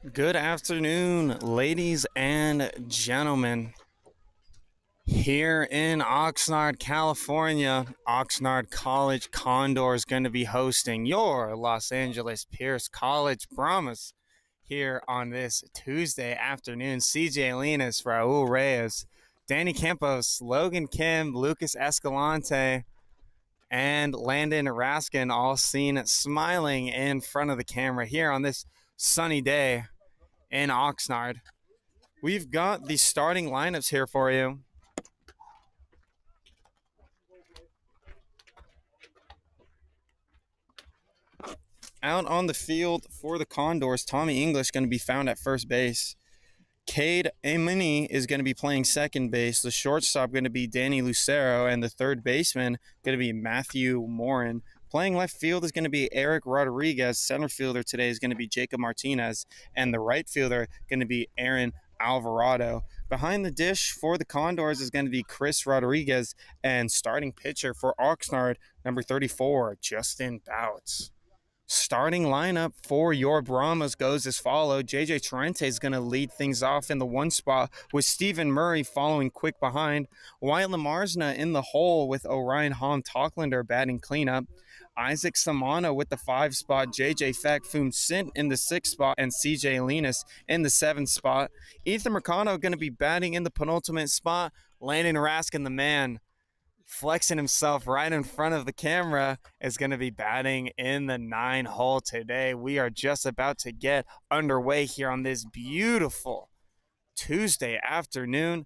Good afternoon, ladies and gentlemen. Here in Oxnard, California, Oxnard College Condor is going to be hosting your Los Angeles Pierce College Brahmas here on this Tuesday afternoon. CJ Linas, Raul Reyes, Danny Campos, Logan Kim, Lucas Escalante, and Landon Raskin all seen smiling in front of the camera here on this sunny day in Oxnard. We've got the starting lineups here for you. Out on the field for the Condors, Tommy English going to be found at first base. Cade Amini is going to be playing second base. The shortstop going to be Danny Lucero, and the third baseman going to be Matthew Morin. Playing left field is going to be Eric Rodriguez. Center fielder today is going to be Jacob Martinez, and the right fielder going to be Aaron Alvarado. Behind the dish for the Condors is going to be Chris Rodriguez, and starting pitcher for Oxnard, number 34, Justin Bouts. Starting lineup for your Brahmas goes as follows. JJ Torrente is going to lead things off in the one spot with Stephen Murray following quick behind. Wyatt Lamarsna in the hole with Orion Hom Talklander batting cleanup. Isaac Samana with the 5 spot. JJ Fakfum Sint in the 6 spot. And CJ Linas in the 7th spot. Ethan Mercado going to be batting in the penultimate spot. Landon Raskin, the man, flexing himself right in front of the camera, is going to be batting in the 9 hole today. We are just about to get underway here on this beautiful Tuesday afternoon.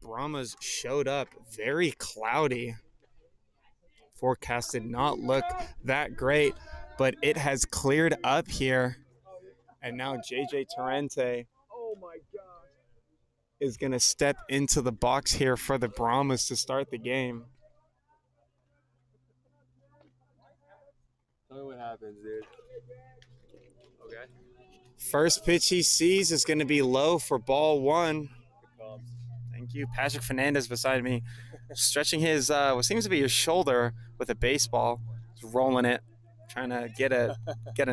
Brahmas showed up very cloudy. Forecast did not look that great, but it has cleared up here. And now JJ Torrente is going to step into the box here for the Brahmas to start the game. Tell me what happens, dude. Okay. First pitch he sees is going to be low for ball 1. Thank you. Patrick Fernandez beside me, stretching his what seems to be his shoulder with a baseball. He's rolling it, trying to get a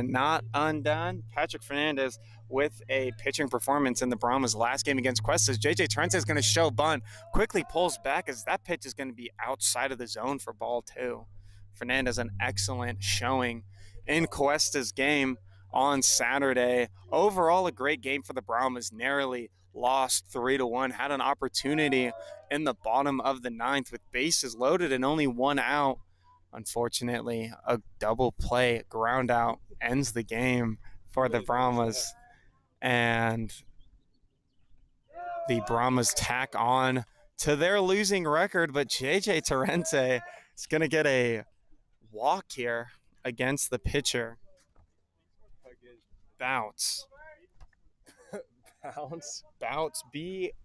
knot undone. Patrick Fernandez with a pitching performance in the Brahmas' last game against Cuestas. JJ Torrente is going to show bunt, quickly pulls back as that pitch is going to be outside of the zone for ball 2. Fernandez, an excellent showing in Cuesta's game on Saturday. Overall, a great game for the Brahmas. Narrowly lost 3-1. Had an opportunity in the bottom of the 9th with bases loaded and only 1 out. Unfortunately, a double play ground out ends the game for the Brahmas. And the Brahmas tack on to their losing record, but JJ Torrente is going to get a walk here against the pitcher. Bouts. Bouts, B-O-U-T-S.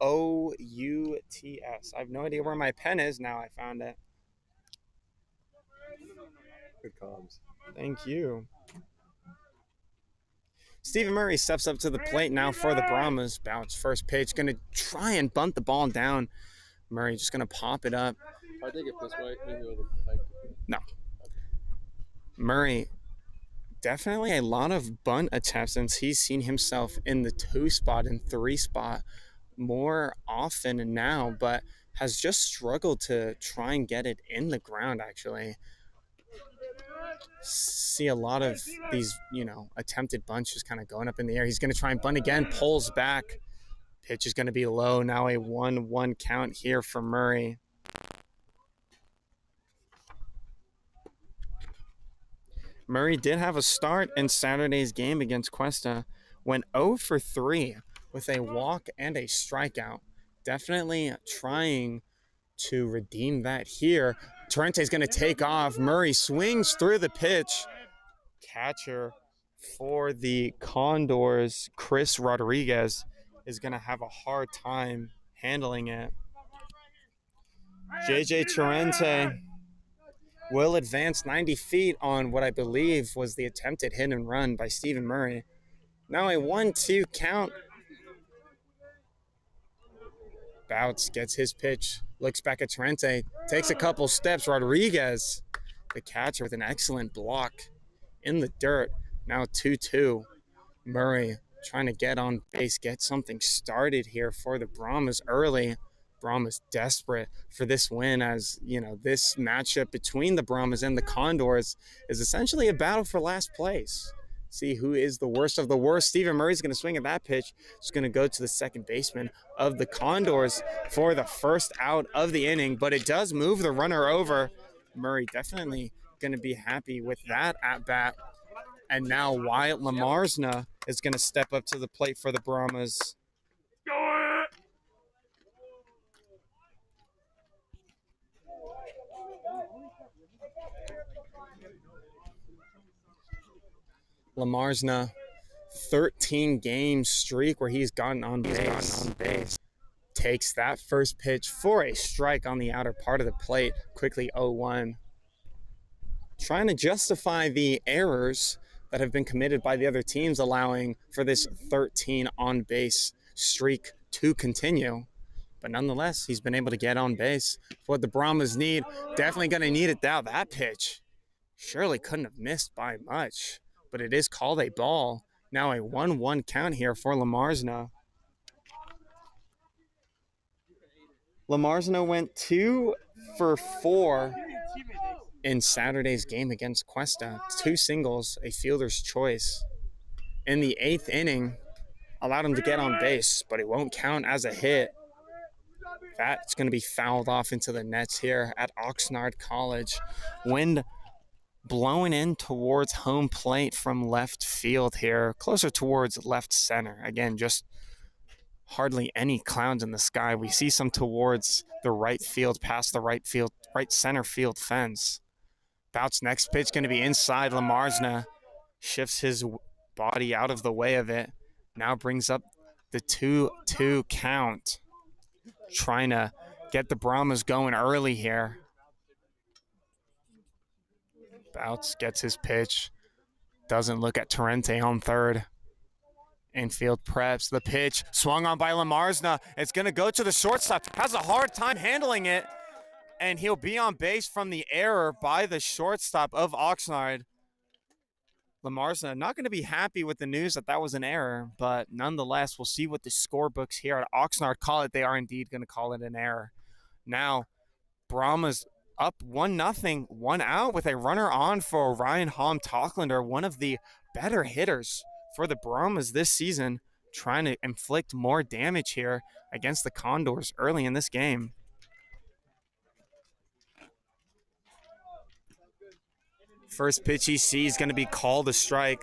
I have no idea where my pen is now. I found it. Good comms. Thank you. Stephen Murray steps up to the plate now for the Brahmas. Bouts, first pitch, going to try and bunt the ball down. Murray just going to pop it up. If I take it this way, No. Murray, definitely a lot of bunt attempts since he's seen himself in the 2 spot and 3 spot more often now, but has just struggled to try and get it in the ground, actually. See a lot of these, attempted bunts just kind of going up in the air. He's going to try and bunt again, pulls back. Pitch is going to be low. Now a 1-1 count here for Murray. Murray did have a start in Saturday's game against Cuesta. Went 0 for 3 with a walk and a strikeout. Definitely trying to redeem that here. Torrente's going to take off. Murray swings through the pitch. Catcher for the Condors, Chris Rodriguez, is going to have a hard time handling it. JJ Torrente will advance 90 feet on what I believe was the attempted hit and run by Stephen Murray. Now a 1-2 count. Bouts gets his pitch, looks back at Torrente, takes a couple steps. Rodriguez, the catcher, with an excellent block in the dirt. Now 2-2. Murray trying to get on base, get something started here for the Brahmas early. Brahmas desperate for this win, as you know, this matchup between the Brahmas and the Condors is essentially a battle for last place. See who is the worst of the worst. Stephen Murray's going to swing at that pitch. It's going to go to the second baseman of the Condors for the first out of the inning, but it does move the runner over. Murray definitely going to be happy with that at bat. And now Wyatt Lamarsna is going to step up to the plate for the Brahmas. Lamarsna, 13-game streak where he's gotten on base. Takes that first pitch for a strike on the outer part of the plate. Quickly 0-1. Trying to justify the errors that have been committed by the other teams, allowing for this 13 on-base streak to continue. But nonetheless, he's been able to get on base. What the Brahmas need, definitely going to need it now. That pitch surely couldn't have missed by much, but it is called a ball. Now a 1-1 count here for Lamarsna. Lamarsna went 2 for 4 in Saturday's game against Cuesta. 2 singles, a fielder's choice. In the 8th inning, allowed him to get on base, but it won't count as a hit. That's going to be fouled off into the nets here at Oxnard College. Wind blowing in towards home plate from left field here, closer towards left center. Again, just hardly any clouds in the sky. We see some towards the right field, past the right center field fence. Bout's next pitch going to be inside. Lamarsna shifts his body out of the way of it. Now brings up the 2-2 count. Trying to get the Brahmas going early here. Bouts gets his pitch. Doesn't look at Torrente on third. Infield preps. The pitch swung on by Lamarsna. It's going to go to the shortstop. Has a hard time handling it. And he'll be on base from the error by the shortstop of Oxnard. Lamarsna not going to be happy with the news that that was an error, but nonetheless, we'll see what the scorebooks here at Oxnard call it. They are indeed going to call it an error. Now, Brahmas up 1-0, 1 out with a runner on for Ryan Hom-Tocklander, one of the better hitters for the Brahmas this season, trying to inflict more damage here against the Condors early in this game. First pitch he sees going to be called a strike.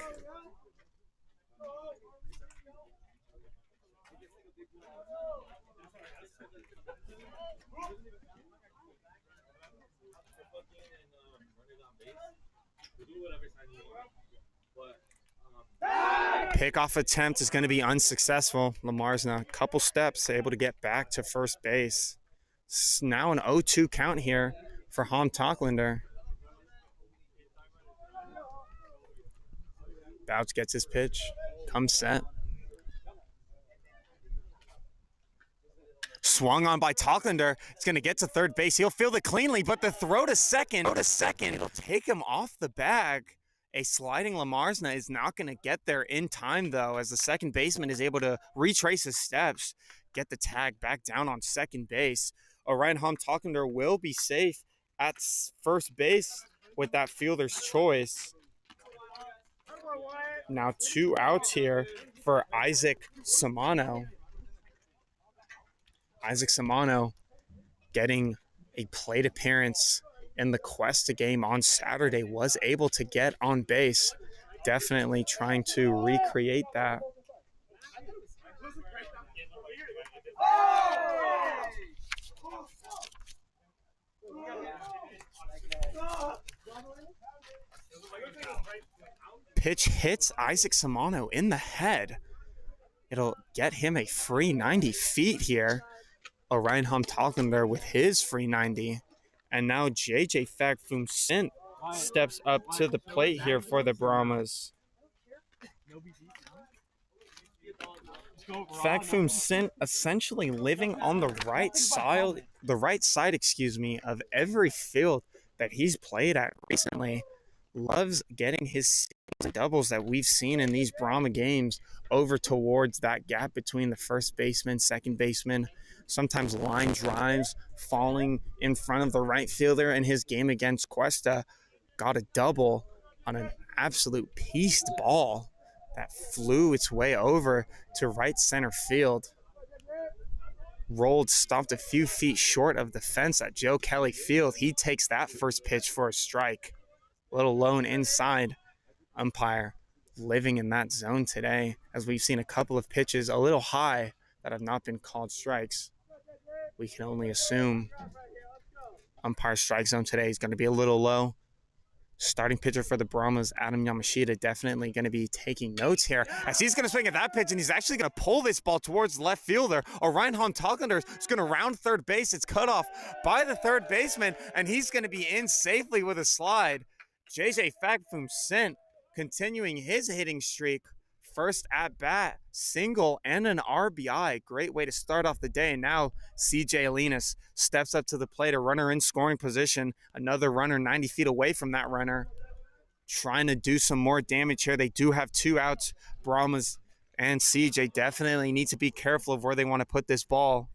Pickoff attempt is going to be unsuccessful. Lamarsna, a couple steps, able to get back to first base. It's now an 0-2 count here for Hom-Tocklander. Bouts gets his pitch, comes set. Swung on by Tocklander. It's going to get to third base. He'll field it cleanly, but the throw to second. It'll take him off the bag. A sliding Lamarsna is not going to get there in time, though, as the second baseman is able to retrace his steps, get the tag back down on second base. Orion Hom-Tocklander will be safe at first base with that fielder's choice. Now 2 outs here for Isaac Samano. Isaac Samano getting a plate appearance in the Cuesta game on Saturday, was able to get on base. Definitely trying to recreate that. Pitch hits Isaac Samano in the head. It'll get him a free 90 feet here. Orion Hom-Tocklander with his free 90. And now JJ Fagfum Sint steps up to the plate here for the Brahmas. Fagfum Sint essentially living on the right side, of every field that he's played at recently. Loves getting his doubles that we've seen in these Brahma games over towards that gap between the first baseman, second baseman, sometimes line drives, falling in front of the right fielder. In his game against Cuesta, got a double on an absolute pieced ball that flew its way over to right center field. Rolled, stopped a few feet short of the fence at Joe Kelly Field. He takes that first pitch for a strike. A little lone inside. Umpire living in that zone today, as we've seen a couple of pitches a little high that have not been called strikes. We can only assume umpire strike zone today is going to be a little low. Starting pitcher for the Brahmas, Adam Yamashita, definitely going to be taking notes here, as he's going to swing at that pitch, and he's actually going to pull this ball towards the left fielder. Orion Hontaglander is going to round third base. It's cut off by the third baseman, and he's going to be in safely with a slide. JJ Fakfum Sint continuing his hitting streak. First at bat, single and an RBI. Great way to start off the day. And now CJ Alinas steps up to the plate, a runner in scoring position. Another runner 90 feet away from that runner, trying to do some more damage here. They do have 2 outs. Brahmas and CJ definitely need to be careful of where they want to put this ball.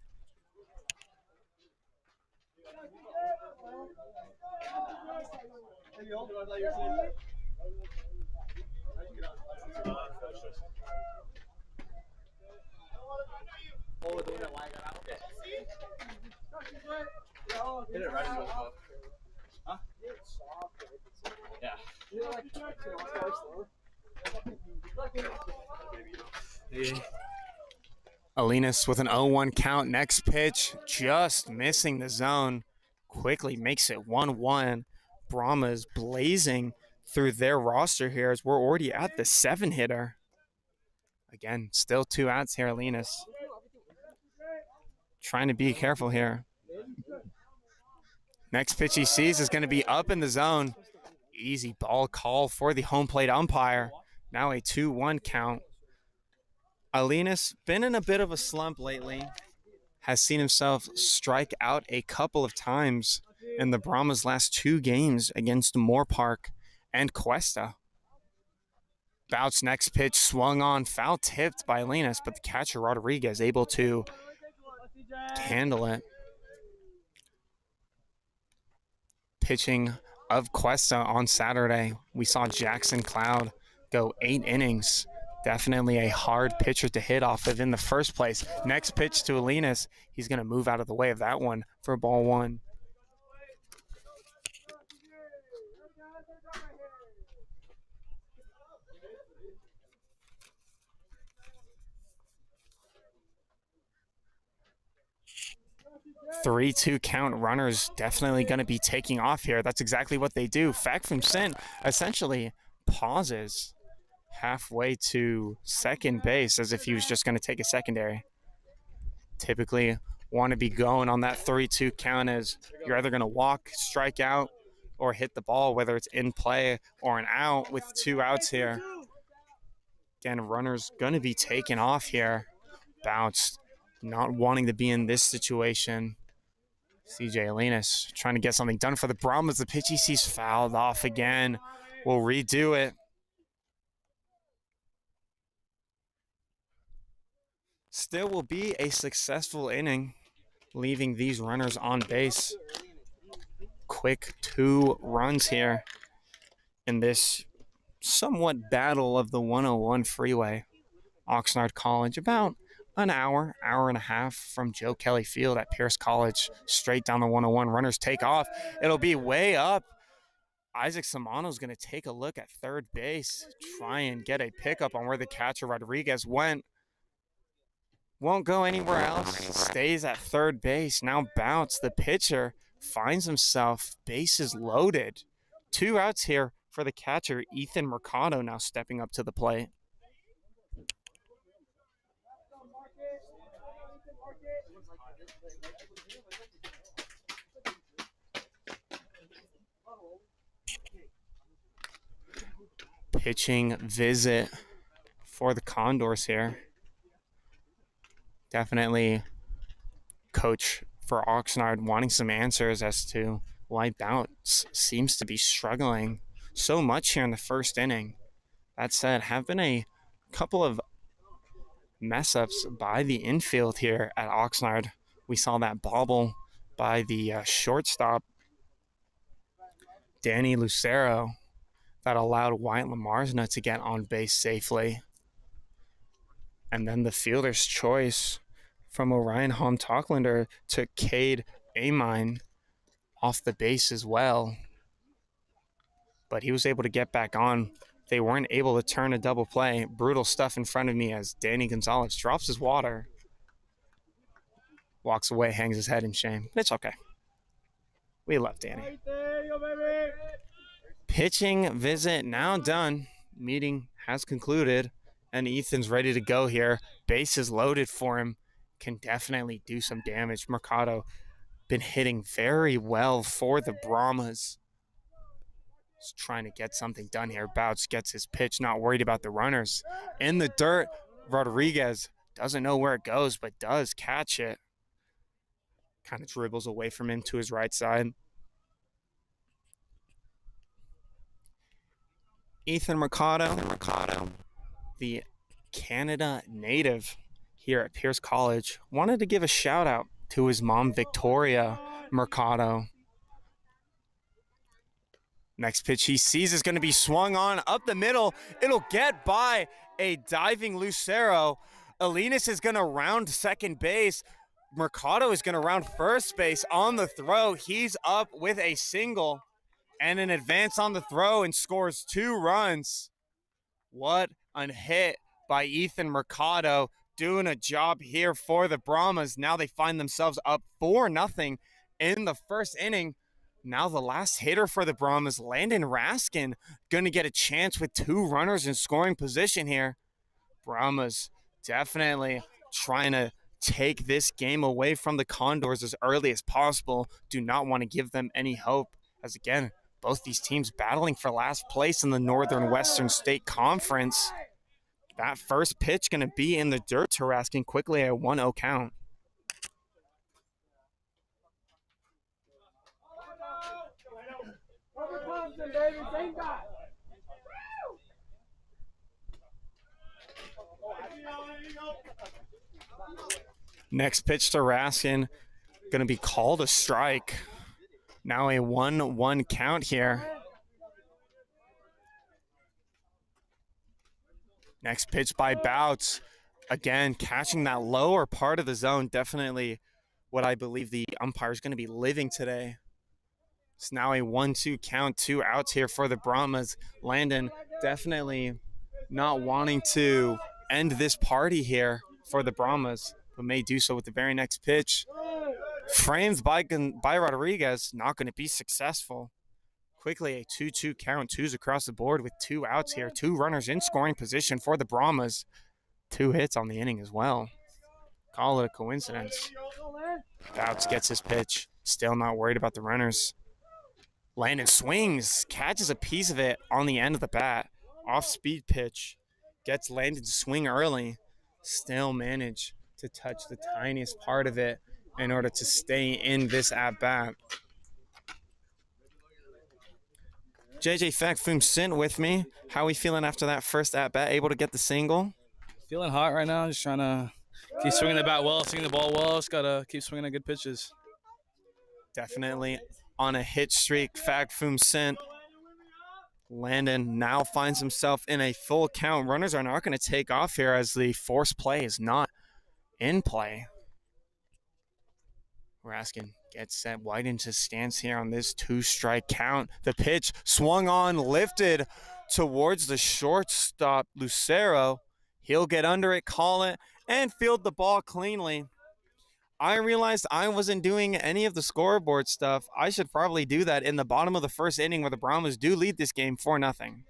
Alinas with an 0-1 count. Next pitch, just missing the zone. Quickly makes it 1-1. Brahmas blazing through their roster here, as we're already at the 7-hitter. Again, still 2 outs here, Alinas. Trying to be careful here. Next pitch he sees is going to be up in the zone. Easy ball call for the home plate umpire. Now a 2-1 count. Alinas been in a bit of a slump lately. Has seen himself strike out a couple of times in the Brahmas' last 2 games against Moore Park and Cuesta. Bout's next pitch swung on, foul tipped by Alinas, but the catcher Rodriguez able to handle it. Pitching of Cuesta on Saturday, we saw Jackson Cloud go 8 innings. Definitely a hard pitcher to hit off of in the first place. Next pitch to Alinas. He's going to move out of the way of that one for ball 1. Three-two count. Runners definitely going to be taking off here. That's exactly what they do. Fakfum Sint essentially pauses halfway to second base as if he was just going to take a secondary. Typically want to be going on that 3-2 count, as you're either going to walk, strike out, or hit the ball, whether it's in play or an out, with 2 outs here. Again, runners going to be taking off here. Bounced, not wanting to be in this situation. CJ Alinas trying to get something done for the Brahmas. The pitch he sees fouled off again. We'll redo it. Still will be a successful inning, leaving these runners on base. Quick 2 runs here in this somewhat battle of the 101 freeway. Oxnard College, about an hour and a half from Joe Kelly Field at Pierce College, straight down the 101. Runners take off. It'll be way up. Isaac Samano's going to take a look at third base, try and get a pickup on where the catcher Rodriguez went. Won't go anywhere else. Stays at third base. Now Bounce, the pitcher, finds himself bases loaded. 2 outs here for the catcher, Ethan Mercado, now stepping up to the plate. Pitching visit for the Condors here. Definitely coach for Oxnard wanting some answers as to why Bounce seems to be struggling so much here in the first inning. That said, have been a couple of mess ups by the infield here at Oxnard. We saw that bobble by the shortstop, Danny Lucero, that allowed Wyatt Lamarsna to get on base safely. And then the fielder's choice from Orion Holm-Tocklander took Cade Amine off the base as well. But he was able to get back on. They weren't able to turn a double play. Brutal stuff in front of me as Danny Gonzalez drops his water. Walks away, hangs his head in shame. But it's okay. We love Danny. Pitching visit now done. Meeting has concluded. And Ethan's ready to go here. Bases loaded for him. Can definitely do some damage. Mercado been hitting very well for the Brahmas. Just trying to get something done here. Bouts gets his pitch, not worried about the runners. In the dirt, Rodriguez doesn't know where it goes, but does catch it. Kind of dribbles away from him to his right side. Ethan Mercado, the Canada native here at Pierce College, wanted to give a shout out to his mom, Victoria Mercado. Next pitch he sees is going to be swung on up the middle. It'll get by a diving Lucero. Alinas is going to round second base. Mercado is going to round first base on the throw. He's up with a single and an advance on the throw and scores 2 runs. What a hit by Ethan Mercado, doing a job here for the Brahmas. Now they find themselves up 4-0 in the first inning. Now the last hitter for the Brahmas, Landon Raskin, going to get a chance with 2 runners in scoring position here. Brahmas definitely trying to take this game away from the Condors as early as possible. Do not want to give them any hope, as again, both these teams battling for last place in the Northern Western State Conference. That first pitch going to be in the dirt to Raskin quickly at 1-0 count. Next pitch to Raskin, going to be called a strike. Now a 1-1 count here. Next pitch by Bouts. Again, catching that lower part of the zone. Definitely what I believe the umpire is going to be living today. It's now a 1-2 count, 2 outs here for the Brahmas. Landon definitely not wanting to end this party here for the Brahmas, but may do so with the very next pitch. Framed by Rodriguez, not going to be successful. Quickly a 2-2 count, 2s across the board with 2 outs here. 2 runners in scoring position for the Brahmas. 2 hits on the inning as well. Call it a coincidence. Bouts gets his pitch. Still not worried about the runners. Landon swings, catches a piece of it on the end of the bat. Off-speed pitch. Gets Landon to swing early. Still manage to touch the tiniest part of it in order to stay in this at-bat. JJ Fakfum Sint with me. How are we feeling after that first at-bat? Able to get the single? Feeling hot right now. Just trying to keep swinging the bat well, swinging the ball well. Just got to keep swinging at good pitches. Definitely on a hit streak, Fakfum Sint. Landon now finds himself in a full count. Runners are not going to take off here as the force play is not in play. Raskin gets set wide into stance here on this 2-strike count. The pitch swung on, lifted towards the shortstop, Lucero. He'll get under it, call it, and field the ball cleanly. I realized I wasn't doing any of the scoreboard stuff. I should probably do that in the bottom of the first inning where the Brahmas do lead this game 4-0.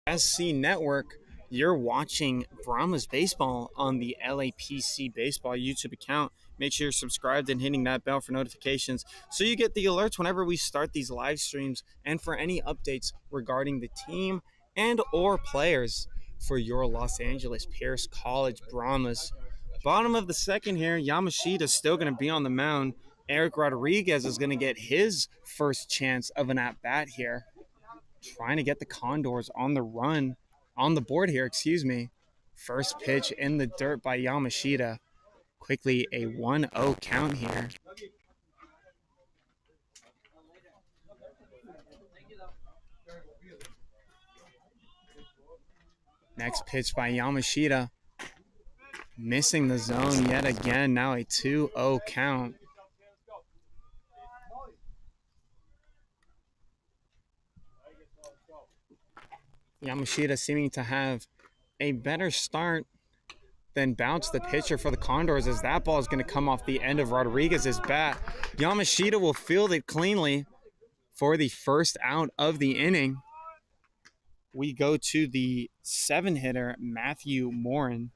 SC Network. You're watching Brahmas Baseball on the LAPC Baseball YouTube account. Make sure you're subscribed and hitting that bell for notifications so you get the alerts whenever we start these live streams and for any updates regarding the team and or players for your Los Angeles Pierce College Brahmas. Bottom of the second here, Yamashita's still going to be on the mound. Eric Rodriguez is going to get his first chance of an at-bat here, trying to get the Condors on the board here, First pitch in the dirt by Yamashita. Quickly a 1-0 count here. Next pitch by Yamashita. Missing the zone yet again. Now a 2-0 count. Yamashita seeming to have a better start than Bounce, the pitcher for the Condors, as that ball is going to come off the end of Rodriguez's bat. Yamashita will field it cleanly for the first out of the inning. We go to the 7-hitter, Matthew Morin.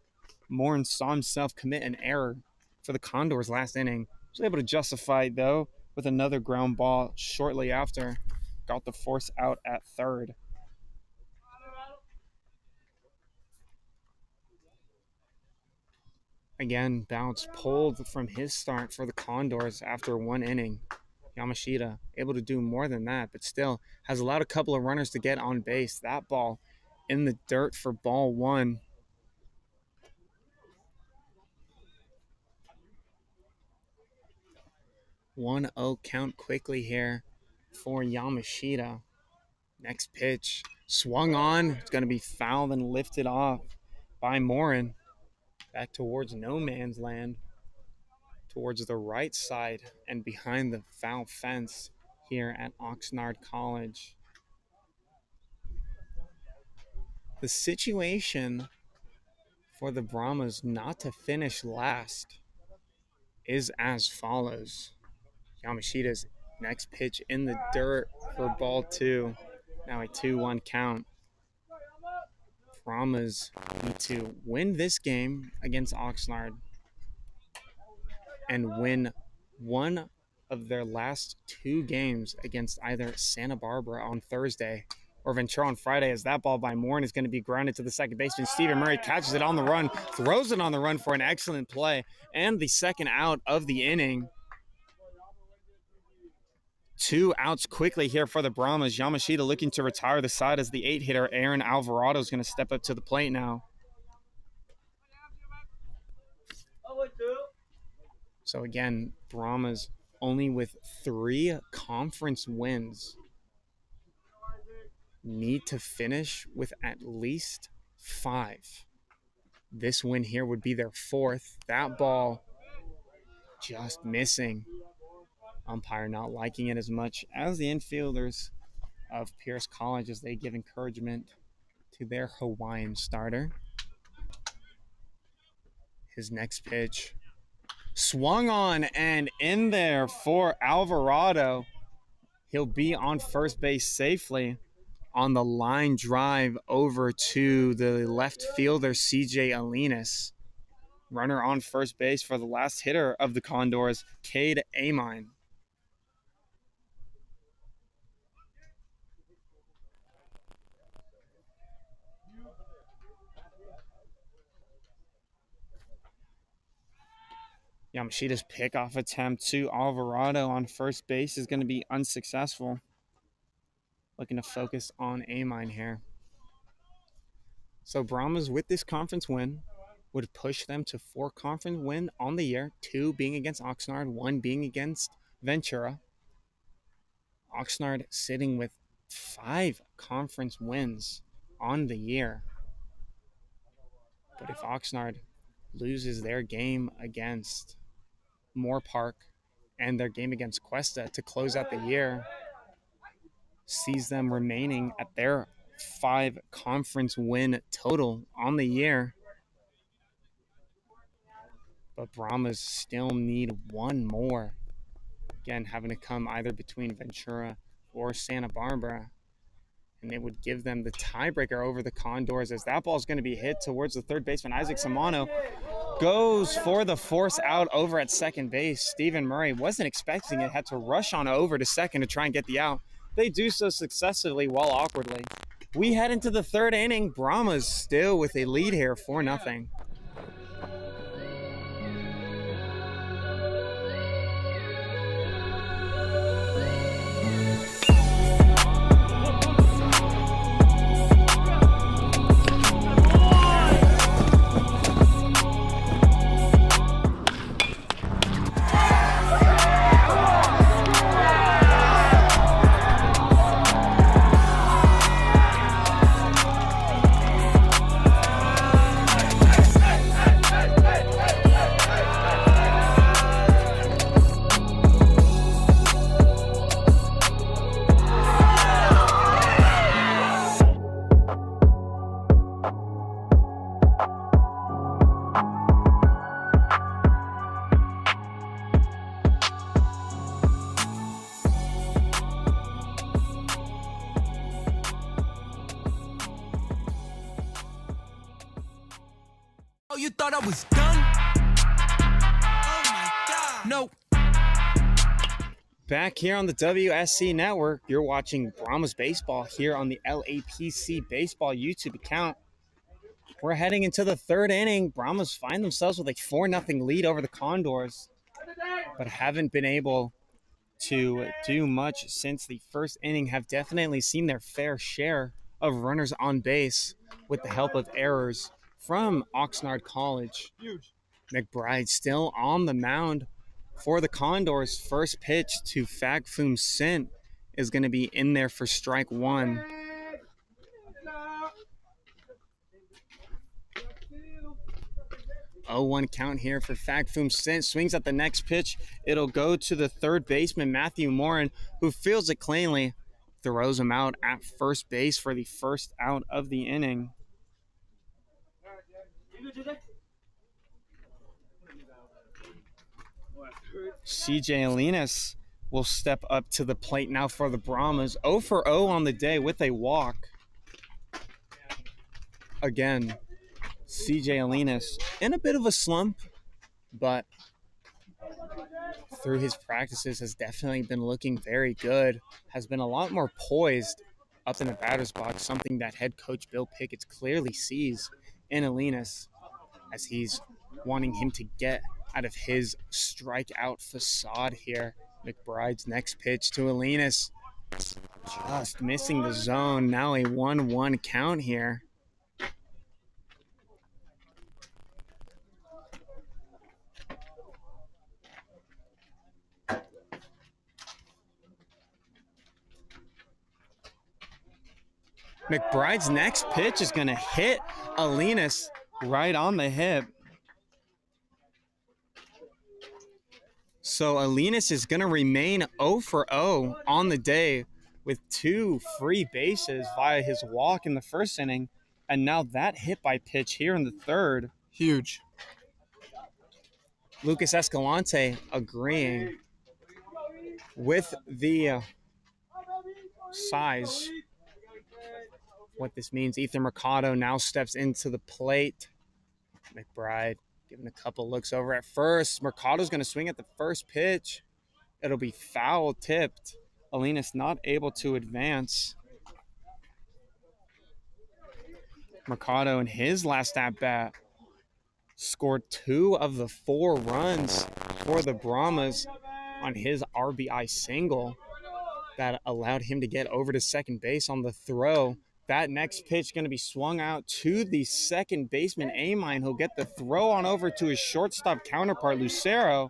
Morin saw himself commit an error for the Condors last inning. Was able to justify it, though, with another ground ball shortly after. Got the force out at third. Again, Bounce pulled from his start for the Condors after one inning. Yamashita able to do more than that, but still has allowed a couple of runners to get on base. That ball in the dirt for ball one. One 0 count quickly here for Yamashita. Next pitch swung on. It's going to be fouled and lifted off by Morin. Back towards no man's land, towards the right side and behind the foul fence here at Oxnard College. The situation for the Brahmas not to finish last is as follows. Yamashita's next pitch in the dirt for ball two. Now a 2-1 count. Brahmas need to win this game against Oxnard and win one of their last two games against either Santa Barbara on Thursday or Ventura on Friday, as that ball by Morin is going to be grounded to the second baseman. Stephen Murray catches it on the run, throws it on the run for an excellent play, and the second out of the inning. 2 outs quickly here for the Brahmas. Yamashita looking to retire the side as the 8-hitter Aaron Alvarado is going to step up to the plate now. So again, Brahmas only with 3 conference wins need to finish with at least 5. This win here would be their 4th. That ball just missing. Umpire not liking it as much as the infielders of Pierce College as they give encouragement to their Hawaiian starter. His next pitch swung on and in there for Alvarado. He'll be on first base safely on the line drive over to the left fielder, CJ Alinas. Runner on first base for the last hitter of the Condors, Cade Amine. Yamashita's pickoff attempt to Alvarado on first base is going to be unsuccessful. Looking to focus on Amine here. So Brahmas with this conference win would push them to 4 conference win on the year, 2 being against Oxnard, 1 being against Ventura. Oxnard sitting with 5 conference wins on the year. But if Oxnard loses their game against Moore Park and their game against Cuesta to close out the year, sees them remaining at their 5 conference win total on the year. But Brahmas still need 1 more. Again, having to come either between Ventura or Santa Barbara. and it would give them the tiebreaker over the Condors, as that ball is going to be hit towards the third baseman. Isaac Samano goes for the force out over at second base. Stephen Murray wasn't expecting it, had to rush on over to second to try and get the out. They do so successfully while awkwardly. We head into the third inning. Brahmas still with a lead here, 4-0. Oh, you thought I was done? Oh my God. No. Back here on the WSC Network, you're watching Brahmas Baseball here on the LAPC Baseball YouTube account. We're heading into the third inning. Brahmas find themselves with a 4-0 lead over the Condors, but haven't been able to do much since the first inning. Have definitely seen their fair share of runners on base with the help of errors from Oxnard College. McBride still on the mound for the Condors. First pitch to Fagfum Sint is going to be in there for strike one. Oh, 0-1 count here for Fagfum Sint. Swings at the next pitch. It'll go to the third baseman, Matthew Morin, who fields it cleanly. Throws him out at first base for the first out of the inning. CJ Alinas will step up to the plate now for the Brahmas. 0 for 0 on the day with a walk. Again, CJ Alinas in a bit of a slump, but through his practices has definitely been looking very good. Has been a lot more poised up in the batter's box, something that head coach Bill Pickett clearly sees in Alinas, as he's wanting him to get out of his strikeout facade here. McBride's next pitch to Alinas, just missing the zone. Now a 1-1 count here. McBride's next pitch is going to hit Alinas right on the hip. So Alinas is going to remain 0 for 0 on the day with 2 free bases via his walk in the first inning. And now that hit by pitch here in the third. Huge. Lucas Escalante agreeing with the size. What this means, Ethan Mercado now steps into the plate. McBride giving a couple looks over at first. Mercado's going to swing at the first pitch. It'll be foul tipped. Alinas not able to advance. Mercado in his last at-bat scored 2 of the 4 runs for the Brahmas on his RBI single that allowed him to get over to second base on the throw. That next pitch going to be swung out to the second baseman, Amine. He'll get the throw on over to his shortstop counterpart, Lucero.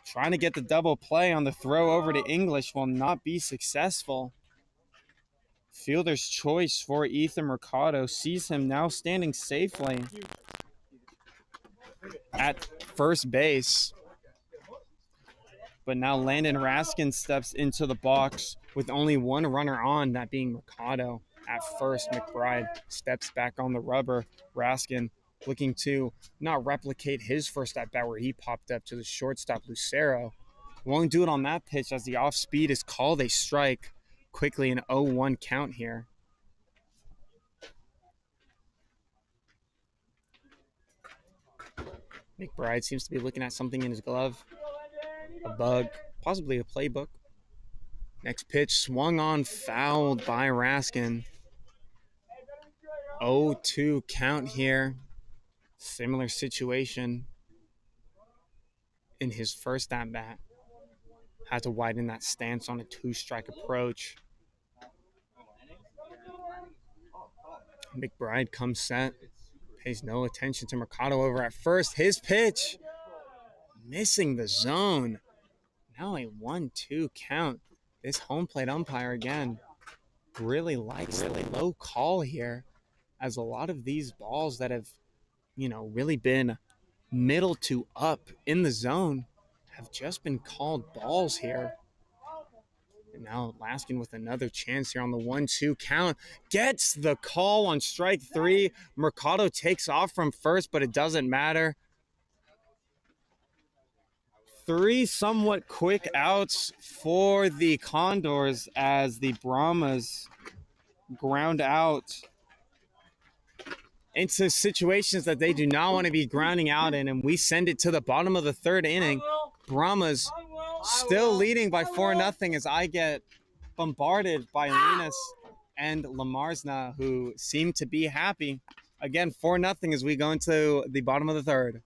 Trying to get the double play on the throw over to English will not be successful. Fielder's choice for Ethan Mercado sees him now standing safely at first base. But now Landon Raskin steps into the box with only 1 runner on, that being Mercado. At first, McBride steps back on the rubber. Raskin looking to not replicate his first at-bat where he popped up to the shortstop, Lucero. Won't do it on that pitch as the off-speed is called a strike. Quickly an 0-1 count here. McBride seems to be looking at something in his glove. A bug, possibly a playbook. Next pitch swung on, fouled by Raskin. 0-2 count here. Similar situation in his first at-bat. Had to widen that stance on a 2-strike approach. McBride comes set. Pays no attention to Mercado over at first. His pitch. Missing the zone. Now a 1-2 count. This home plate umpire again really likes the low call here, as a lot of these balls that have, really been middle to up in the zone have just been called balls here. And now Laskin with another chance here on the 1-2 count. Gets the call on strike 3. Mercado takes off from first, but it doesn't matter. 3 somewhat quick outs for the Condors as the Brahmas ground out into situations that they do not want to be grounding out in, and we send it to the bottom of the 3rd inning. Brahmas still leading by 4-0 as I get bombarded by Linus and Lamarsna, who seem to be happy. Again, 4-0 as we go into the bottom of the 3rd.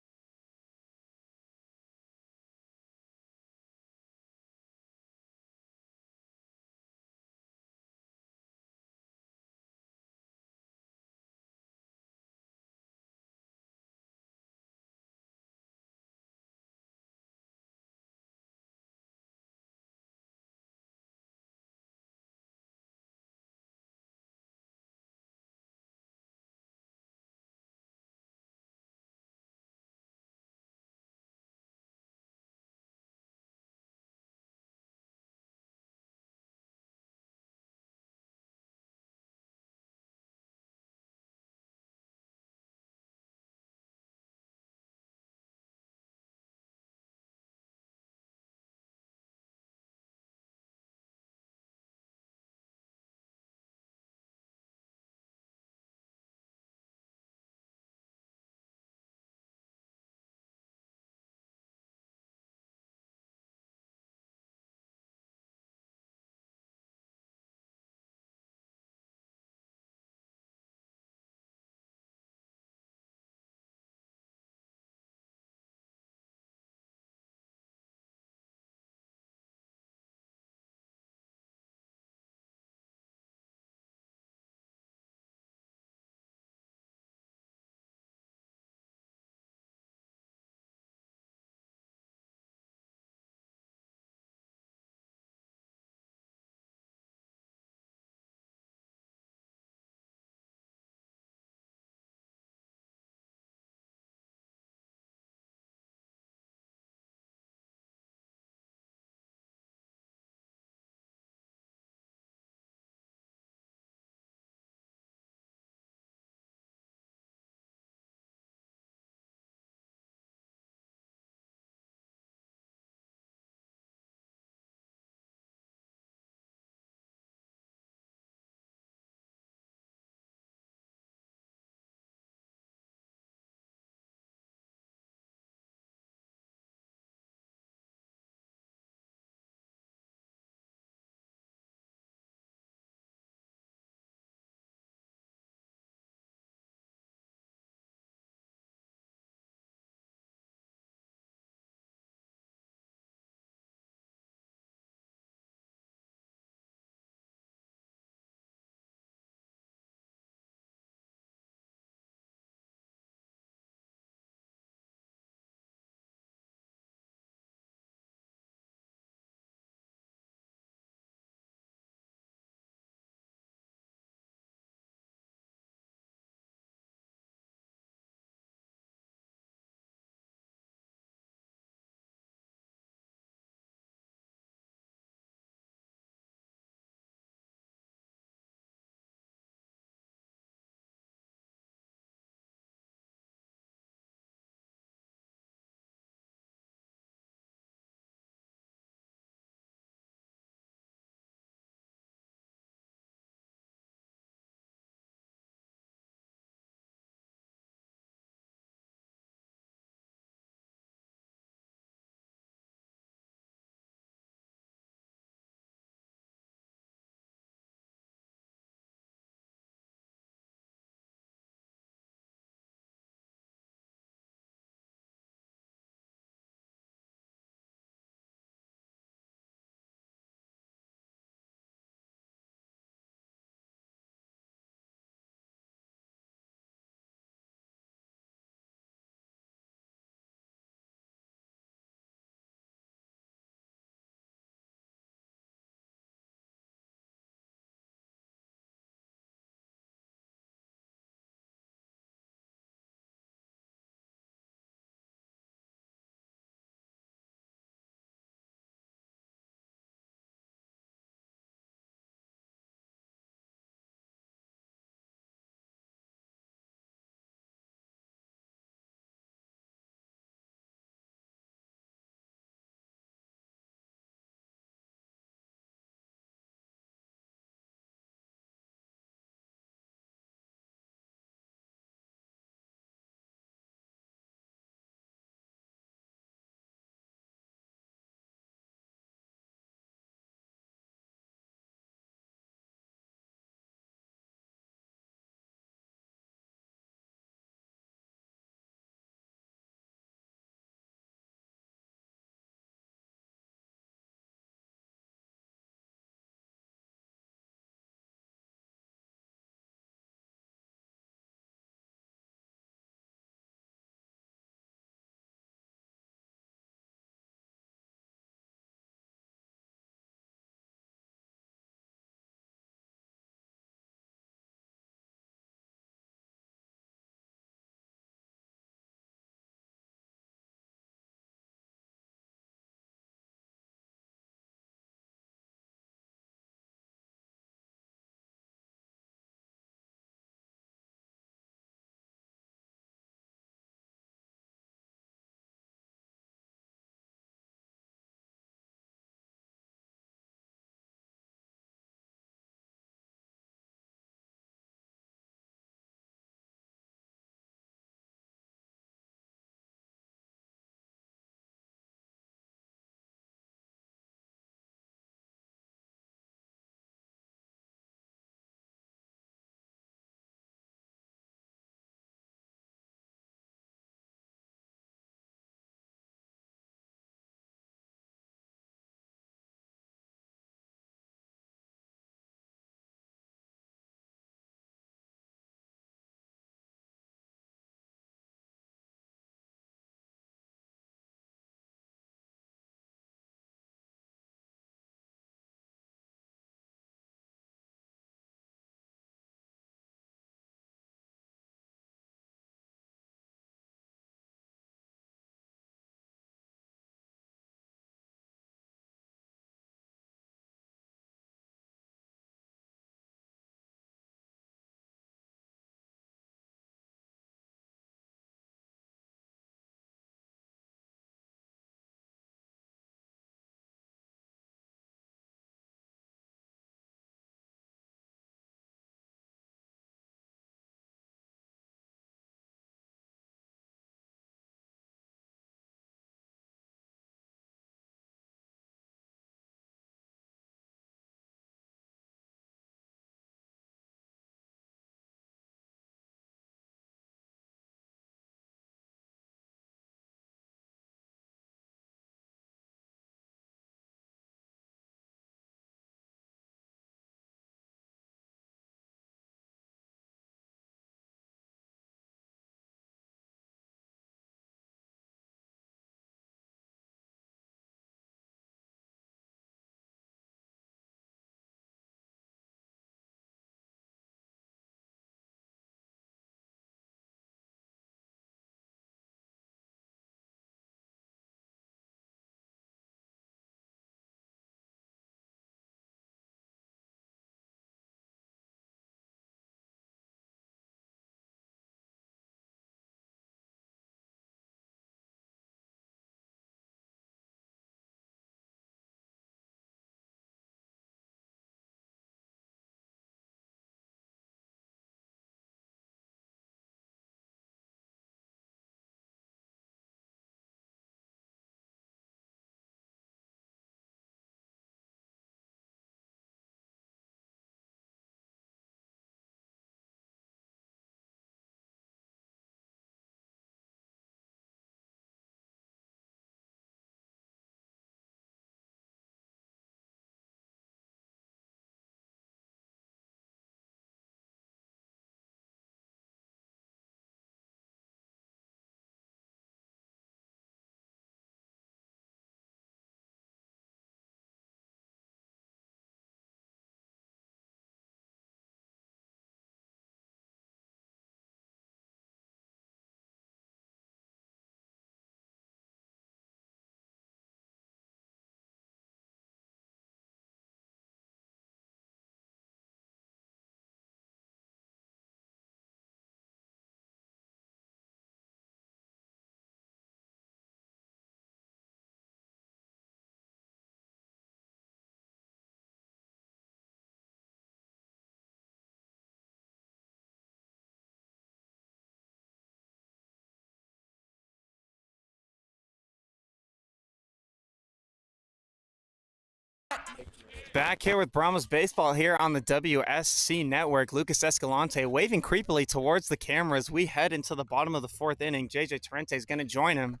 Back here with Brahmas Baseball here on the WSC Network. Lucas Escalante waving creepily towards the cameras. We head into the bottom of the fourth inning. JJ Torrente is going to join him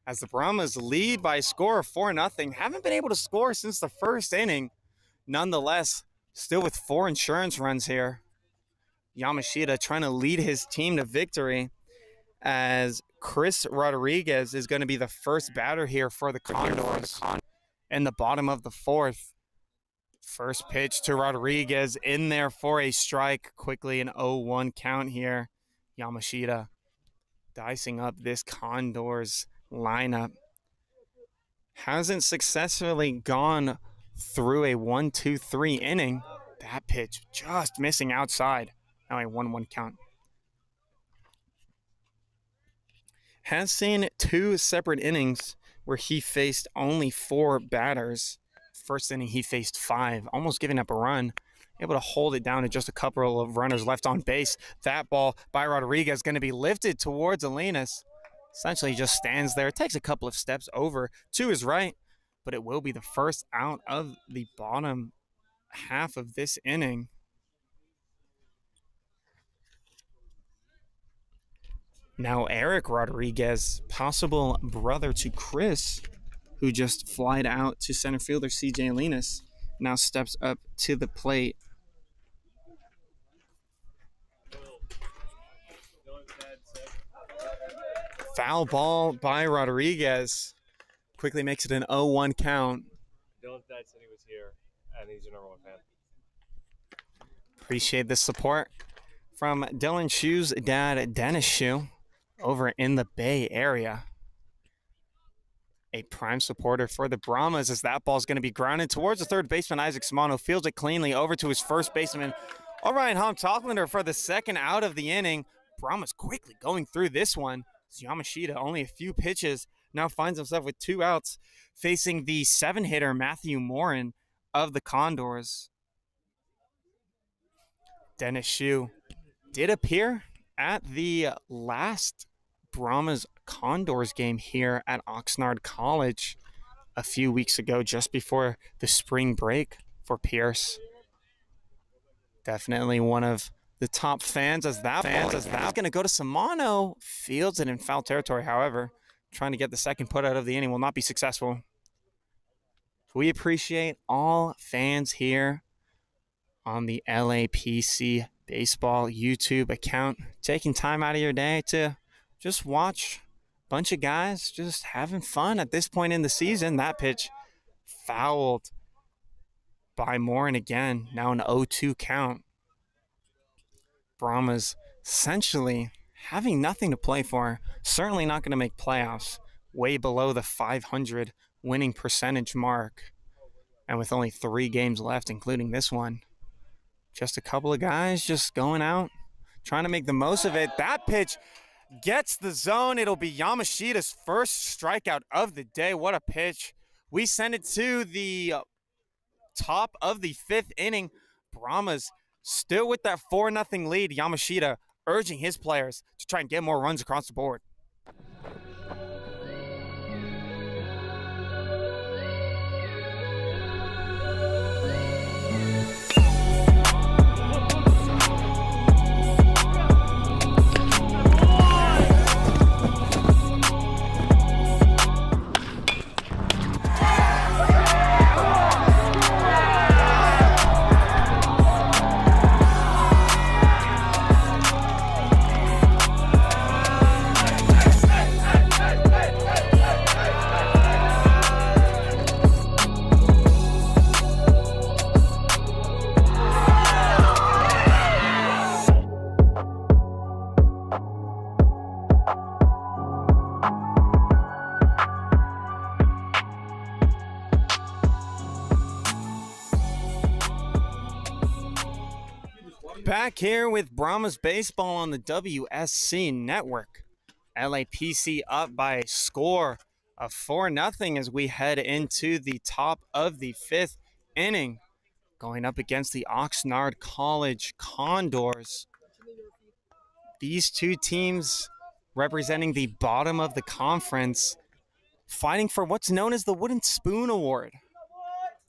as the Brahmas lead by a score of 4-0. Haven't been able to score since the first inning. Nonetheless, still with 4 insurance runs here. Yamashita trying to lead his team to victory as Chris Rodriguez is going to be the first batter here for the Condors in the bottom of the fourth. First pitch to Rodriguez in there for a strike. Quickly an 0-1 count here. Yamashita dicing up this Condors lineup. Hasn't successfully gone through a 1-2-3 inning. That pitch just missing outside. Now a 1-1 count. Has seen 2 separate innings where he faced only 4 batters. First inning, he faced 5, almost giving up a run. Able to hold it down to just a couple of runners left on base. That ball by Rodriguez going to be lifted towards Alinas. Essentially just stands there, takes a couple of steps over to his right, but it will be the first out of the bottom half of this inning. Now Eric Rodriguez, possible brother to Chris, who just flied out to center fielder CJ Alinas, now steps up to the plate. Foul ball by Rodriguez. Quickly makes it an 0-1 count. Dylan's dad said he was here, and he's your number 1 fan. Appreciate the support from Dylan Shue's dad, Dennis Shue, over in the Bay Area. A prime supporter for the Brahmas as that ball is going to be grounded towards the third baseman, Isaac Simano. Fields it cleanly over to his first baseman, Orion Hom-Tocklander, for the second out of the inning. Brahmas quickly going through this one. Yamashita, only a few pitches, now finds himself with 2 outs, facing the 7-hitter Matthew Morin of the Condors. Dennis Shue did appear at the last Brahmas Condors game here at Oxnard College a few weeks ago, just before the spring break for Pierce. Definitely one of the top fans as that is going to go to Simano. Fields it in foul territory, however. Trying to get the second put out of the inning will not be successful. We appreciate all fans here on the LAPC Baseball YouTube account taking time out of your day to just watch a bunch of guys just having fun at this point in the season. That pitch fouled by Morin again. Now an 0-2 count. Brahmas essentially having nothing to play for. Certainly not going to make playoffs. Way below the 500 winning percentage mark. And with only 3 games left, including this one. Just a couple of guys just going out, trying to make the most of it. That pitch gets the zone. It'll be Yamashita's first strikeout of the day. What a pitch. We send it to the top of the 5th inning. Brahmas still with that 4-0 lead. Yamashita urging his players to try and get more runs across the board. Back here with Brahmas Baseball on the WSC Network. LAPC up by a score of 4-0 as we head into the top of the 5th inning. Going up against the Oxnard College Condors. These 2 teams representing the bottom of the conference, fighting for what's known as the Wooden Spoon Award.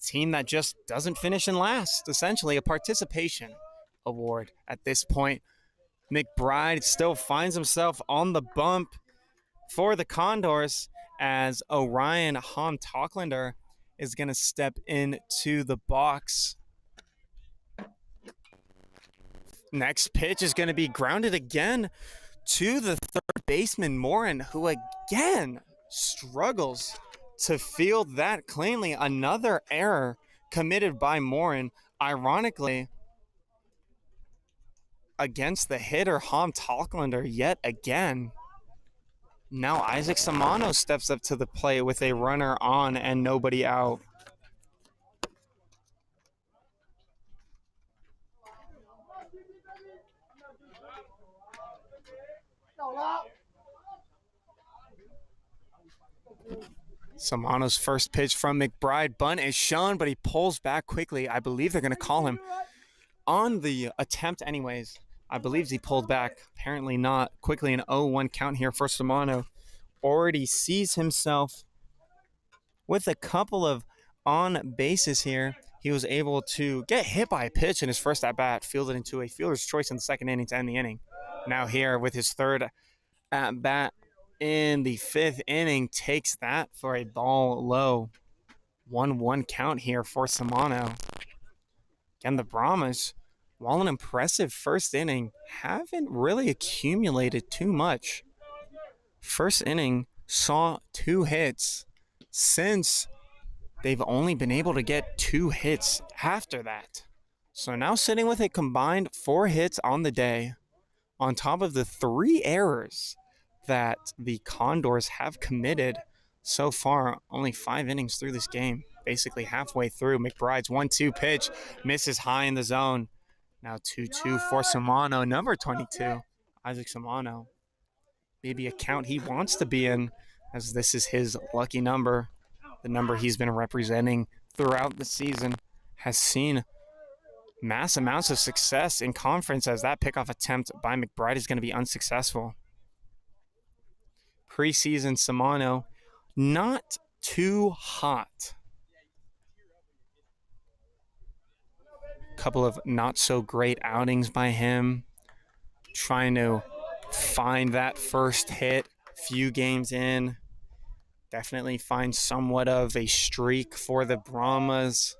team that just doesn't finish in last. Essentially, a participation award at this point. McBride still finds himself on the bump for the Condors as Orion Hom-Tocklander is going to step into the box. Next pitch is going to be grounded again to the third baseman, Morin, who again struggles to field that cleanly. Another error committed by Morin, ironically, against the hitter Hom-Tocklander yet again. Now Isaac Samano steps up to the plate with a runner on and nobody out. Samano's first pitch from McBride. Bunt is shown, but he pulls back quickly. I believe they're going to call him on the attempt anyways. I believe he pulled back. Apparently not. Quickly an 0-1 count here for Samano. Already sees himself with a couple of on bases here. He was able to get hit by a pitch in his first at-bat, fielded into a fielder's choice in the second inning to end the inning. Now here with his third at-bat in the fifth inning, takes that for a ball low. 1-1 count here for Samano. Again, the Brahmas, while an impressive first inning, haven't really accumulated too much. First inning saw 2 hits. Since they've only been able to get 2 hits after that. So now sitting with a combined 4 hits on the day, on top of the 3 errors that the Condors have committed so far. Only 5 innings through this game, basically halfway through. McBride's 1-2 pitch misses high in the zone. Now 2-2 for Samano, number 22, Isaac Samano. Maybe a count he wants to be in, as this is his lucky number. The number he's been representing throughout the season has seen mass amounts of success in conference, as that pickoff attempt by McBride is going to be unsuccessful. Preseason Samano, not too hot. Couple of not so great outings by him, trying to find that first hit few games in. Definitely find somewhat of a streak for the Brahmas.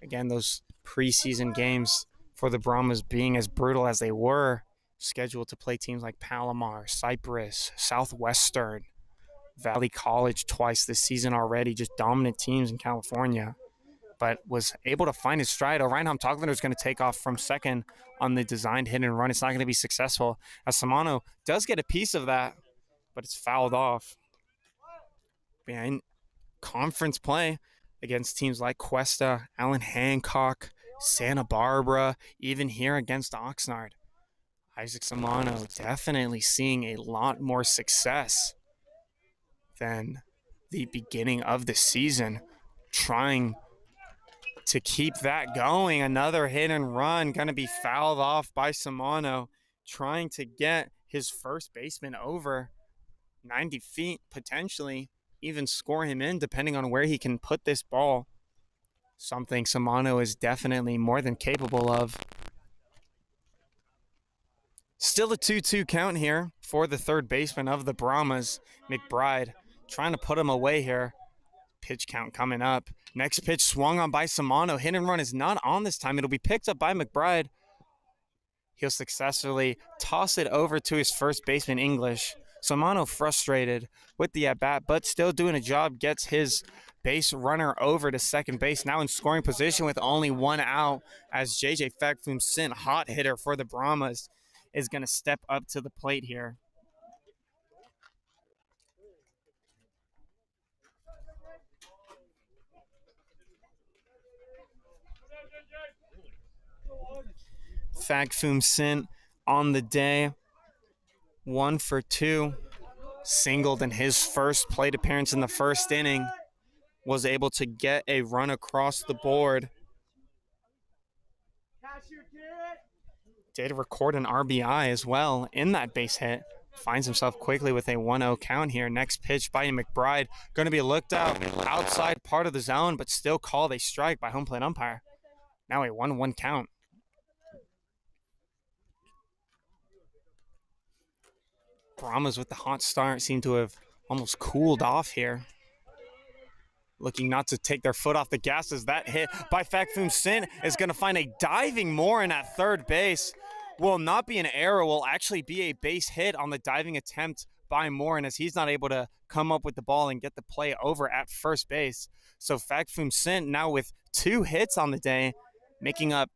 Again, those preseason games for the Brahmas being as brutal as they were, scheduled to play teams like Palomar, Cypress, Southwestern, Valley College twice this season already, just dominant teams in California. But was able to find his stride. Orion Hom-Tocklander is going to take off from second on the designed hit and run. It's not going to be successful, as Samano does get a piece of that, but it's fouled off. In conference play against teams like Cuesta, Allen Hancock, Santa Barbara, even here against Oxnard, Isaac Samano definitely seeing a lot more success than the beginning of the season, trying to keep that going. Another hit and run going to be fouled off by Samano, trying to get his first baseman over 90 feet, potentially even score him in, depending on where he can put this ball. Something Samano is definitely more than capable of. Still a 2-2 count here for the third baseman of the Brahmas, McBride, trying to put him away here. Pitch count coming up. Next pitch swung on by Samano. Hit and run is not on this time. It'll be picked up by McBride. He'll successfully toss it over to his first baseman, English. Samano frustrated with the at-bat, but still doing a job, gets his base runner over to second base, now in scoring position with only 1 out, as JJ Fagfum-Sint, hot hitter for the Brahmas, is going to step up to the plate here. Fagfum-Sint on the day, 1 for 2, singled in his first plate appearance in the first inning, was able to get a run across the board. Did record an RBI as well in that base hit finds himself quickly with a 1-0 count here. Next pitch by McBride, going to be looked out outside part of the zone, but still called a strike by home plate umpire. Now a 1-1 count. Brahmas with the hot start seem to have almost cooled off here. Looking not to take their foot off the gas as that hit by Fakfum Sin is going to find a diving Morin at third base. Will not be an error, will actually be a base hit on the diving attempt by Morin as he's not able to come up with the ball and get the play over at first base. So Fakfum Sin now with 2 hits on the day, making up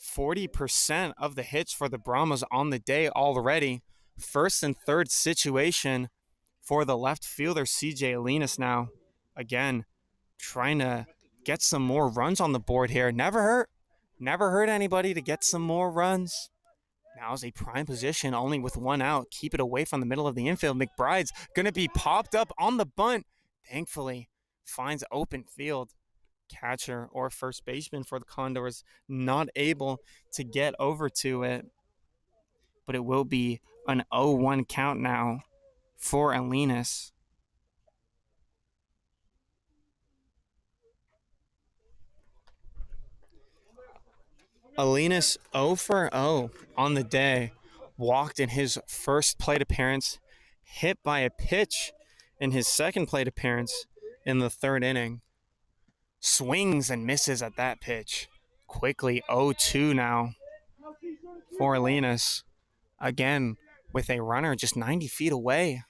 40% of the hits for the Brahmas on the day already. First and third situation for the left fielder, CJ Alinas now. Again, trying to get some more runs on the board here. Never hurt anybody to get some more runs. Now is a prime position, only with 1 out. Keep it away from the middle of the infield. McBride's going to be popped up on the bunt. Thankfully, finds open field. Catcher or first baseman for the Condors not able to get over to it. But it will be an 0-1 count now for Alinas. Alinas 0 for 0 on the day. Walked in his first plate appearance. Hit by a pitch in his second plate appearance in the third inning. Swings and misses at that pitch. Quickly 0-2 now for Alinas. Again, with a runner just 90 feet away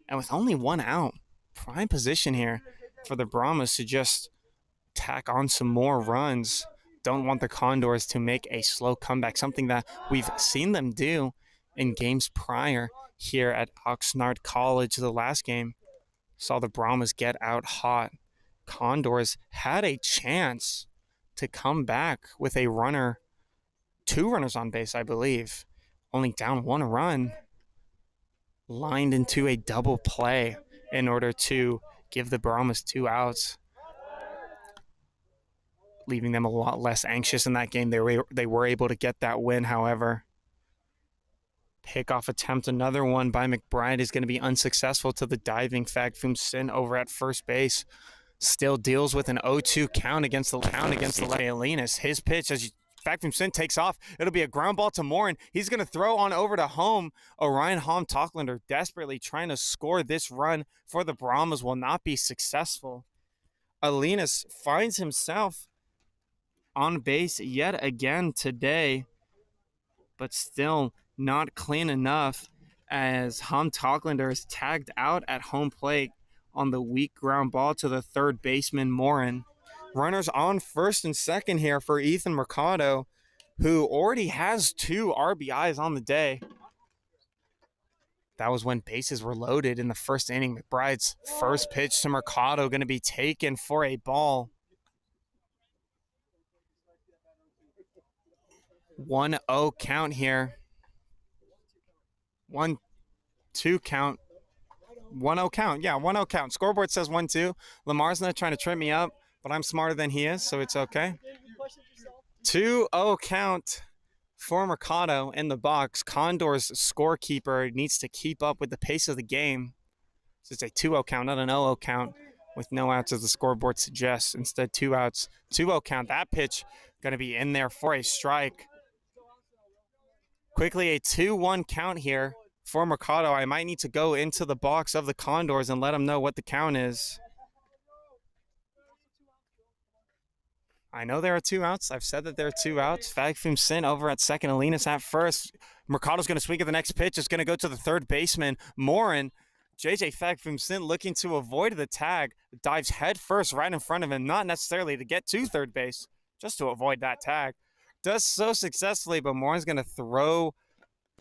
and with only 1 out. Prime position here for the Brahmas to just tack on some more runs. Don't want the Condors to make a slow comeback, something that we've seen them do in games prior here at Oxnard College. The last game saw the Brahmas get out hot. Condors had a chance to come back with a runner, 2 runners on base, I believe. Only down 1 run. Lined into a double play in order to give the Brahmas 2 outs. Leaving them a lot less anxious in that game. They were able to get that win, however. Pickoff attempt, another one by McBride, is going to be unsuccessful to the diving Fakfum Sin over at first base. Still deals with an 0-2 count against the Alinas. His pitch as Fakfum Sin takes off. It'll be a ground ball to Morin. He's going to throw on over to home. Orion Hom-Tocklander desperately trying to score this run for the Brahmas will not be successful. Alinas finds himself on base yet again today, but still not clean enough as Hom-Tocklander is tagged out at home plate on the weak ground ball to the third baseman, Morin. Runners on first and second here for Ethan Mercado, who already has 2 RBIs on the day. That was when bases were loaded in the first inning. McBride's first pitch to Mercado going to be taken for a ball. 1-0 count here. 1-2 count. 1-0 count. Yeah, 1-0 count. Scoreboard says 1-2. Lamar's not trying to trip me up, but I'm smarter than he is, so it's okay. 2-0 count for Mercado in the box. Condors scorekeeper needs to keep up with the pace of the game. So it's a 2-0 count, not an 0-0 count, with no outs as the scoreboard suggests. Instead, 2 outs. 2-0 count. That pitch going to be in there for a strike. Quickly, a 2-1 count here for Mercado. I might need to go into the box of the Condors and let them know what the count is. I know there are 2 outs. I've said that there are 2 outs. Fakfum Sin over at second, Alinas at first. Mercado's going to swing at the next pitch. It's going to go to the third baseman, Morin. JJ Fakfum Sin looking to avoid the tag. Dives head first right in front of him, not necessarily to get to third base, just to avoid that tag. Does so successfully, but Morin's going to throw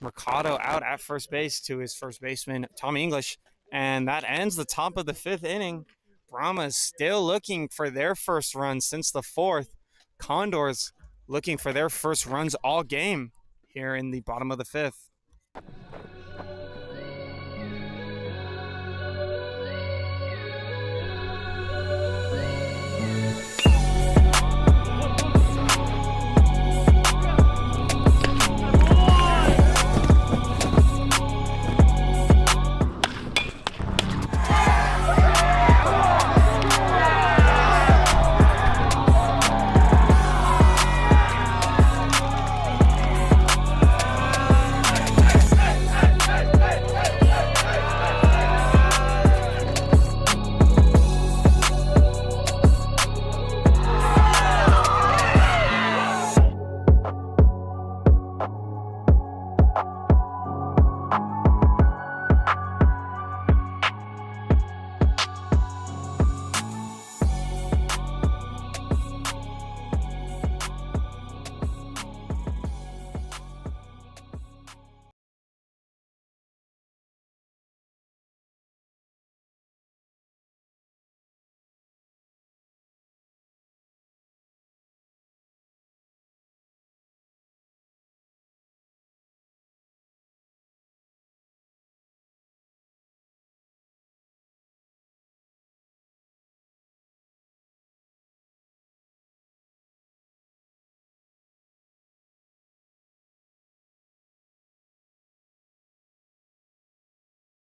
Mercado out at first base to his first baseman, Tommy English. And that ends the top of the 5th inning. Brahmas still looking for their first run since the 4th. Condors looking for their first runs all game here in the bottom of the 5th.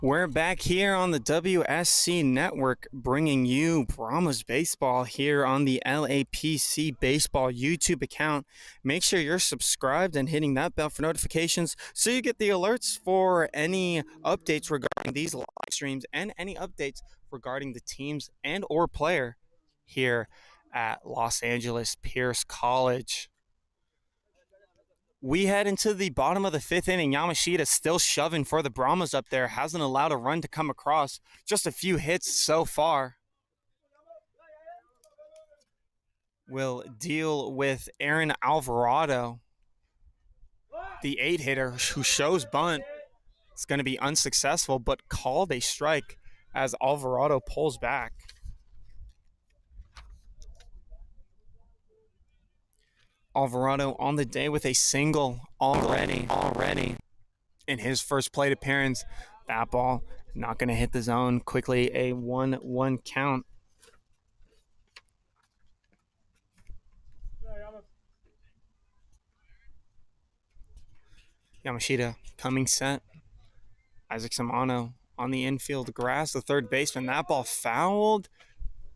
We're back here on the WSC Network, bringing you Brahmas Baseball here on the LAPC Baseball YouTube account. Make sure you're subscribed and hitting that bell for notifications so you get the alerts for any updates regarding these live streams and any updates regarding the teams and or player here at Los Angeles Pierce College. We head into the bottom of the fifth inning. Yamashita still shoving for the Brahmas up there. Hasn't allowed a run to come across. Just a few hits so far. Will deal with Aaron Alvarado, the 8-hitter who shows bunt. It's going to be unsuccessful, but called a strike as Alvarado pulls back. Alvarado on the day with a single already. In his first plate appearance, that ball not going to hit the zone. Quickly a 1-1 count. Yamashita coming set. Isaac Samano on the infield grass, the third baseman. That ball fouled.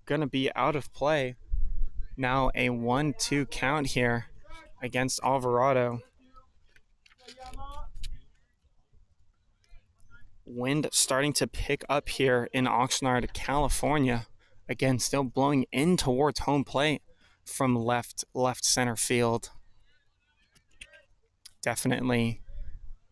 Going to be out of play. Now a 1-2 count here against Alvarado. Wind starting to pick up here in Oxnard, California. Again, still blowing in towards home plate from left center field. Definitely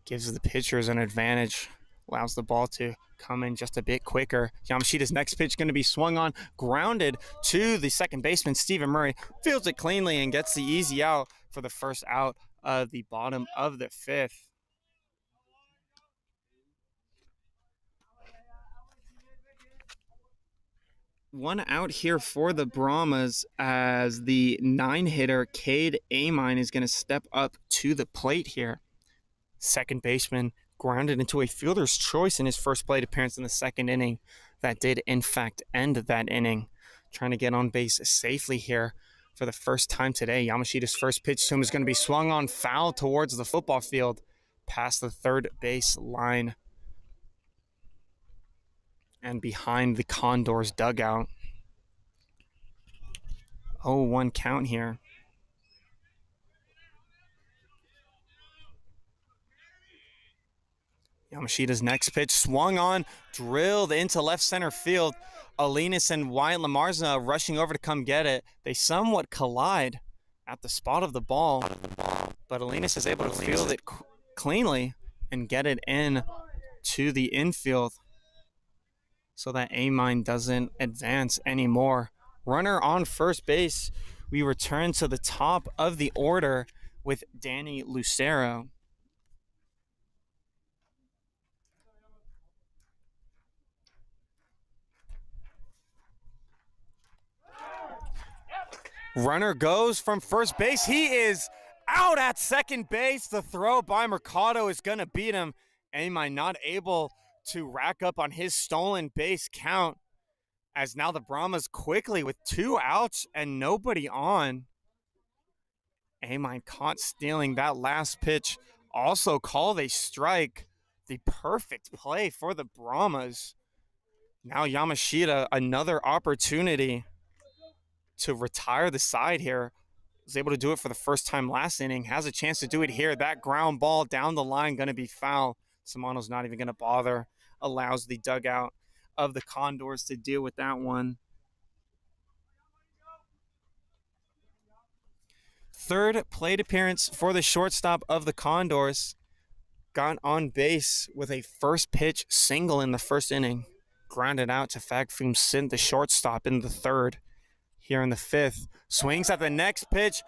gives the pitchers an advantage. Allows the ball to come in just a bit quicker. Yamashita's next pitch going to be swung on, grounded to the second baseman, Stephen Murray. Fields it cleanly and gets the easy out for the first out of the bottom of the fifth. One out here for the Brahmas as the 9-hitter Cade Amine is going to step up to the plate here. Second baseman grounded into a fielder's choice in his first plate appearance in the second inning. That did, in fact, end that inning. Trying to get on base safely here for the first time today. Yamashita's first pitch to him is going to be swung on foul towards the football field past the third base line and behind the Condors dugout. 0-1 count here. Yamashita's next pitch swung on, drilled into left center field. Alinas and Wyatt Lamarza rushing over to come get it. They somewhat collide at the spot of the ball, but Alinas is able to field it cleanly and get it in to the infield so that Amine doesn't advance anymore. Runner on first base. We return to the top of the order with Danny Lucero. Runner goes from first base. He is out at second base. The throw by Mercado is going to beat him. Amine not able to rack up on his stolen base count, as now the Brahmas quickly with 2 outs and nobody on. Amine caught stealing that last pitch. Also called a strike. The perfect play for the Brahmas. Now Yamashita, another opportunity to retire the side here. Was able to do it for the first time last inning. Has a chance to do it here. That ground ball down the line going to be foul. Samano's not even going to bother. Allows the dugout of the Condors to deal with that one. Third plate appearance for the shortstop of the Condors. Got on base with a first pitch single in the first inning. Grounded out to Fagfum Sint, the shortstop, in the third. Here in the fifth, swings at the next pitch,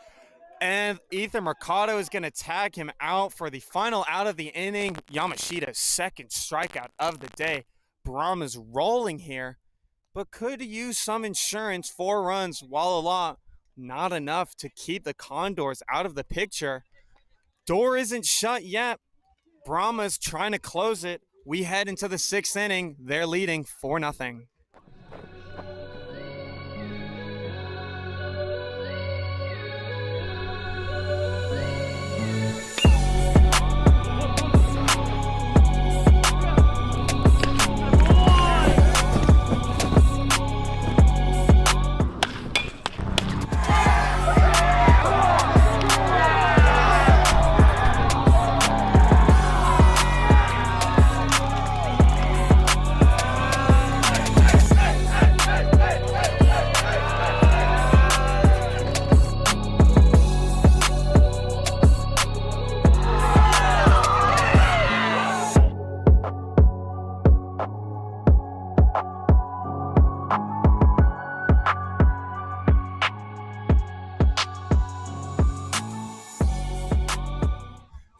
and Ethan Mercado is going to tag him out for the final out of the inning. Yamashita's second strikeout of the day. Brahmas rolling here, but could use some insurance. 4 runs, Walla, not enough to keep the Condors out of the picture. Door isn't shut yet. Brahmas trying to close it. We head into the 6th inning. They're leading 4-0.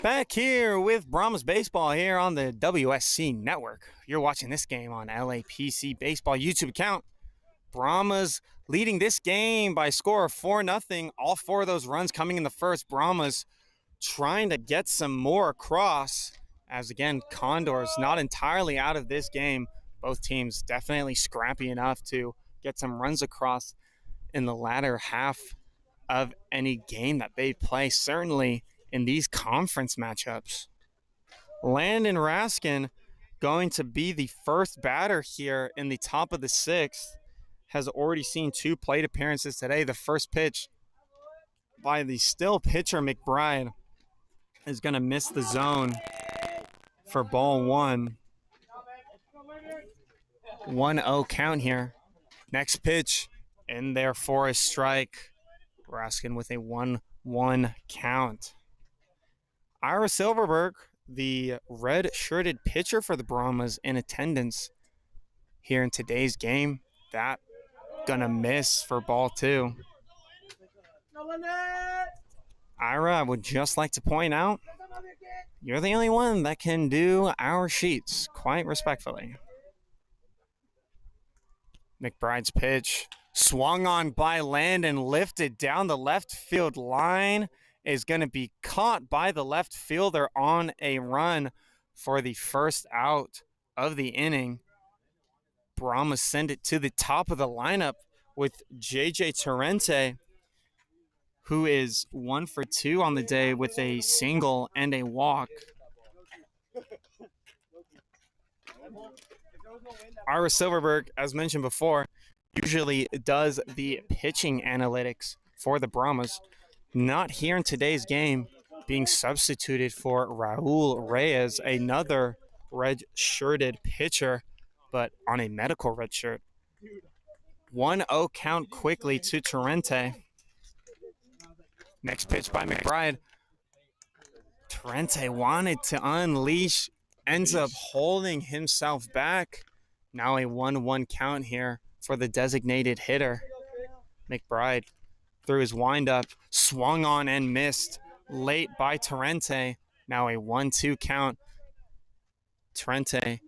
Back here with Brahmas Baseball here on the WSC Network. You're watching this game on LAPC Baseball YouTube account. Brahmas leading this game by a score of 4-0. All four of those runs coming in the first. Brahmas trying to get some more across. As again, Condors not entirely out of this game. Both teams definitely scrappy enough to get some runs across in the latter half of any game that they play. Certainly in these conference matchups. Landon Raskin going to be the first batter here in the top of the sixth. Has already seen 2 plate appearances today. The first pitch by the still pitcher McBride is going to miss the zone for ball 1. 1-0 count here. Next pitch in there for a strike. Raskin with a 1-1 count. Ira Silverberg, the red-shirted pitcher for the Brahmas, in attendance here in today's game. That gonna miss for ball 2. Ira, I would just like to point out, you're the only one that can do our sheets, quite respectfully. McBride's pitch, swung on by Landon, lifted down the left field line, is going to be caught by the left fielder on a run for the first out of the inning. Brahmas send it to the top of the lineup with J.J. Torrente, who is 1 for 2 on the day with a single and a walk. Ira Silverberg, as mentioned before, usually does the pitching analytics for the Brahmas. Not here in today's game, being substituted for Raul Reyes, another red-shirted pitcher, but on a medical red shirt. 1-0 count quickly to Torrente. Next pitch by McBride. Torrente wanted to unleash, ends up holding himself back. Now a 1-1 count here for the designated hitter. McBride through his windup, swung on and missed late by Torrente. Now a 1-2 count. Torrente,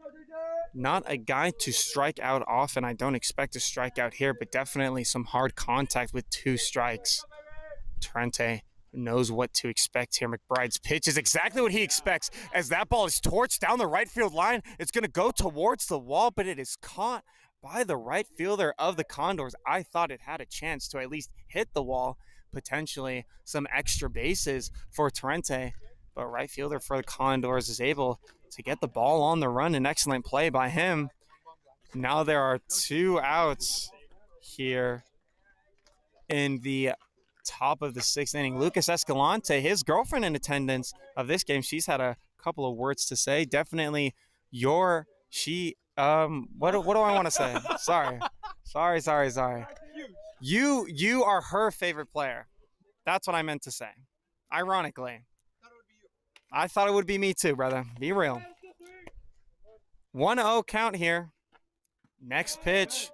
not a guy to strike out often. I don't expect to strike out here, but definitely some hard contact with 2 strikes. Torrente knows what to expect here. McBride's pitch is exactly what he expects as that ball is torched down the right field line. It's going to go towards the wall, but it is caught by the right fielder of the Condors. I thought it had a chance to at least hit the wall, potentially some extra bases for Torrente, but right fielder for the Condors is able to get the ball on the run. An excellent play by him. Now there are 2 outs here in the top of the 6th inning. Lucas Escalante, his girlfriend in attendance of this game, she's had a couple of words to say. Definitely what do I want to say? Sorry. You are her favorite player. That's what I meant to say. Ironically. I thought it would be me too, brother. Be real. 1-0 count here. Next pitch.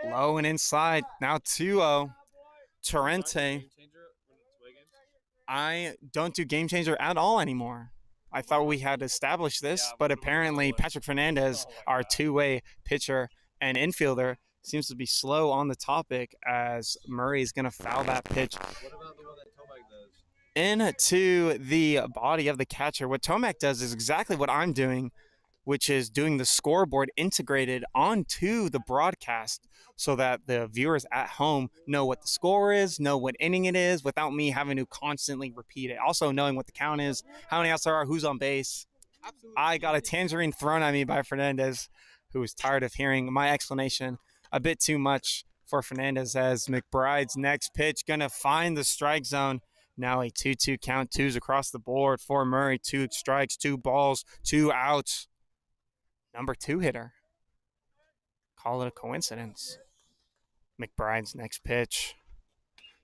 Low and inside. Now 2-0. Torrente. I don't do game changer at all anymore. I thought we had established this, but apparently Patrick Fernandez, our 2-way pitcher and infielder, seems to be slow on the topic as Murray is going to foul that pitch into the body of the catcher. What Tomac does is exactly what I'm doing, which is doing the scoreboard integrated onto the broadcast so that the viewers at home know what the score is, know what inning it is, without me having to constantly repeat it. Also knowing what the count is, how many outs there are, who's on base. I got a tangerine thrown at me by Fernandez, who was tired of hearing my explanation a bit too much for Fernandez, as McBride's next pitch going to find the strike zone. Now a 2-2 count, 2s across the board for Murray. 2 strikes, 2 balls, 2 outs. Number 2 hitter. Call it a coincidence. McBride's next pitch.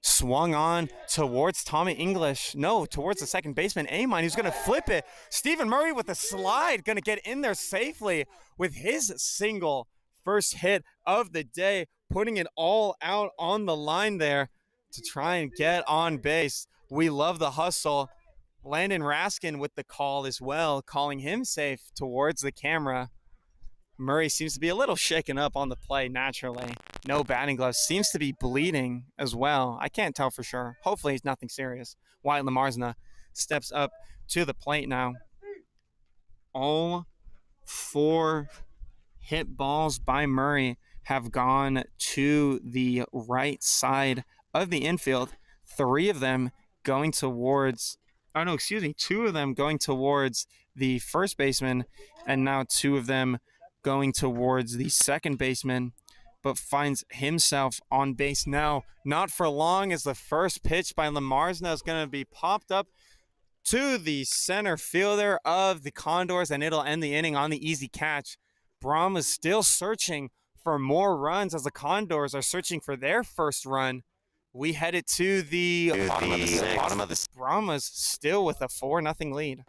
Swung on towards Tommy English. No, towards the second baseman, Amine. He's going to flip it. Stephen Murray with a slide. Going to get in there safely with his single first hit of the day. Putting it all out on the line there to try and get on base. We love the hustle. Landon Raskin with the call as well, calling him safe towards the camera. Murray seems to be a little shaken up on the play naturally. No batting gloves. Seems to be bleeding as well. I can't tell for sure. Hopefully it's nothing serious. Wyatt Lamarzna steps up to the plate now. All 4 hit balls by Murray have gone to the right side of the infield. 2 of them going towards the first baseman, and now 2 of them going towards the second baseman, but finds himself on base now. Not for long, as the first pitch by Lamarzna is going to be popped up to the center fielder of the Condors, and it'll end the inning on the easy catch. Brahm is still searching for more runs as the Condors are searching for their first run. We headed to the bottom of the sixth. Brahma's still with a 4-0 lead.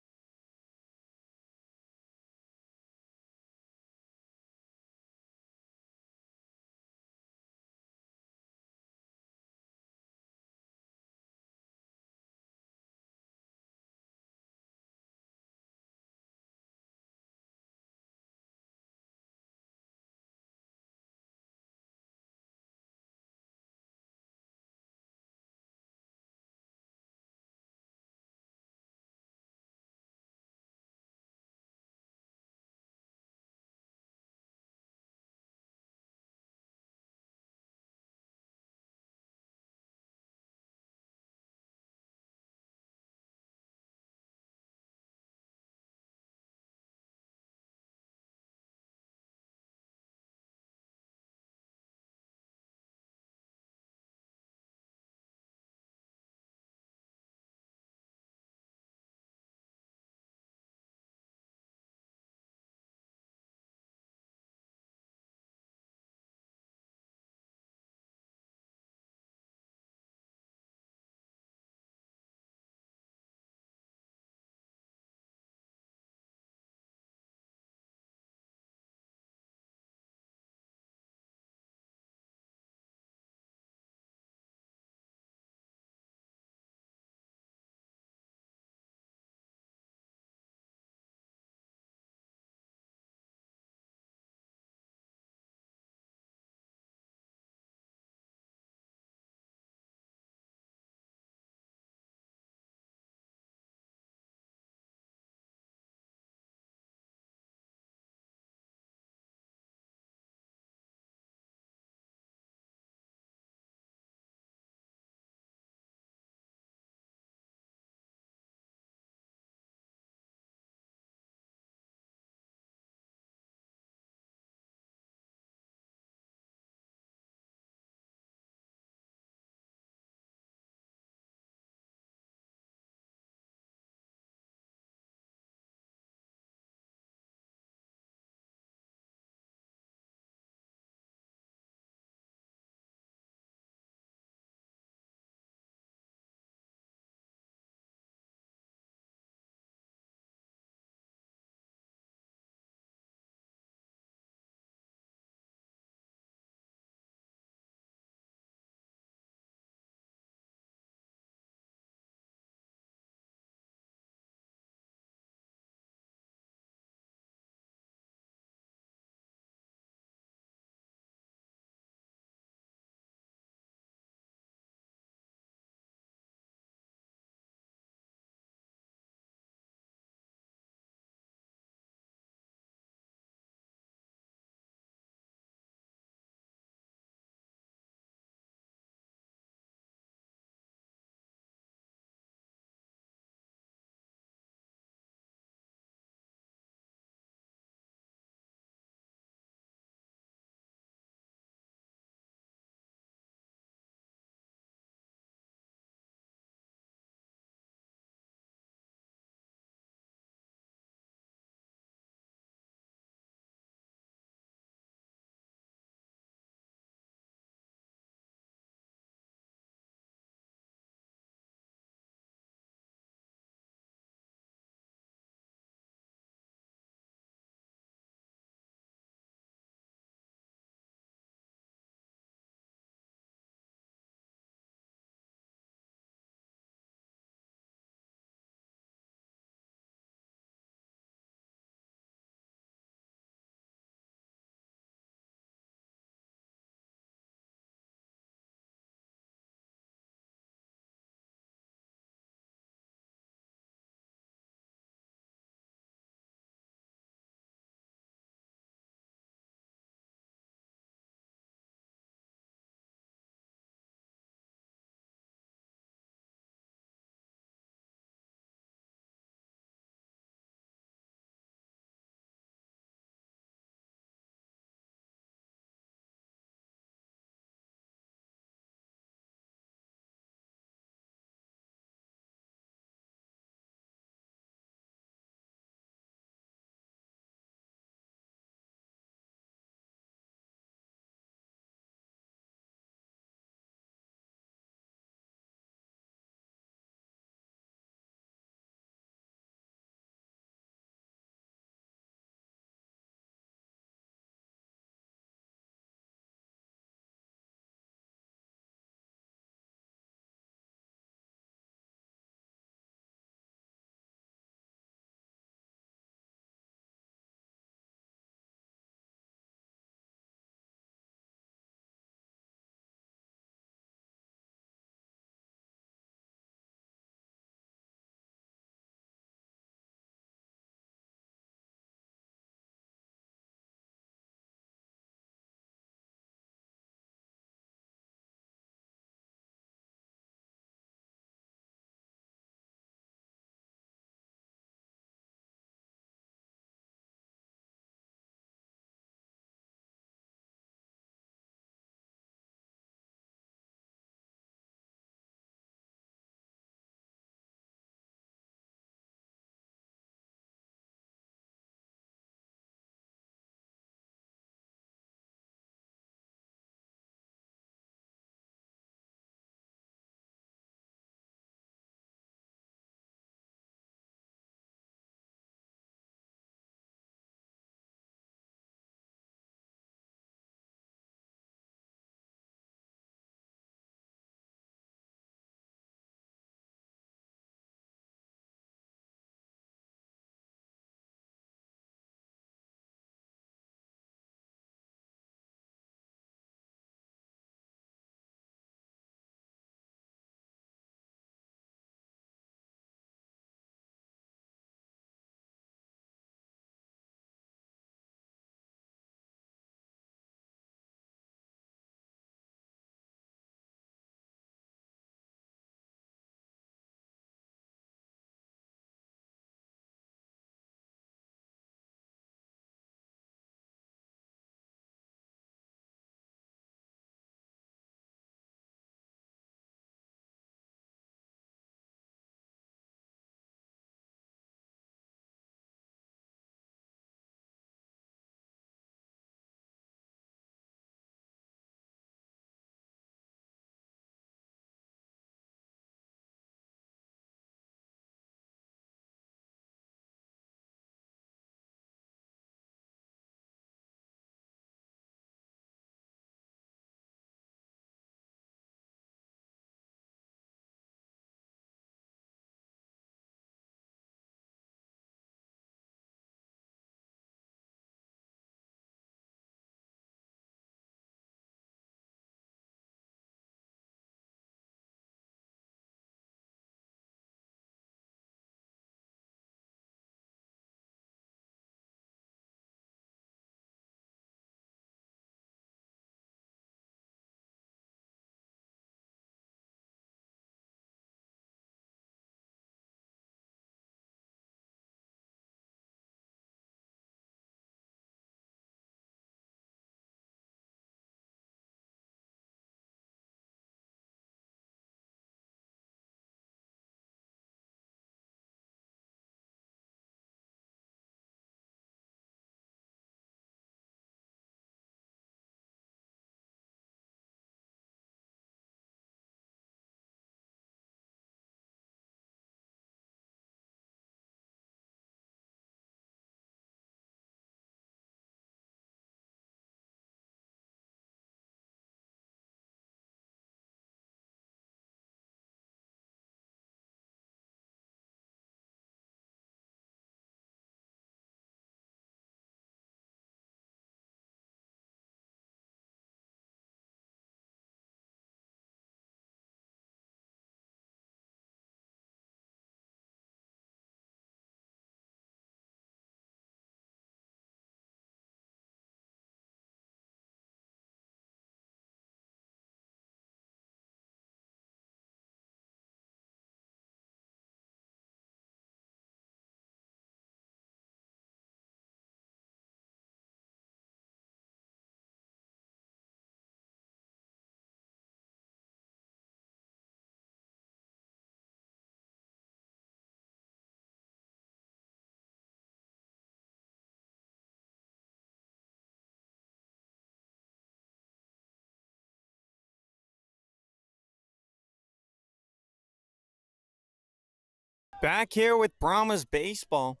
Back here with Brahmas baseball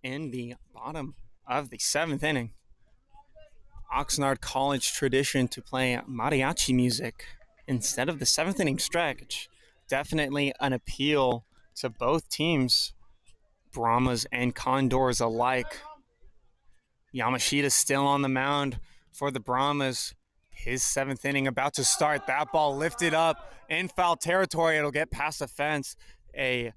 in the bottom of the 7th inning. Oxnard College tradition to play mariachi music instead of the 7th inning stretch. Definitely an appeal to both teams, Brahmas and Condors alike. Yamashita still on the mound for the Brahmas. His 7th inning about to start. That ball lifted up in foul territory. It'll get past the fence. A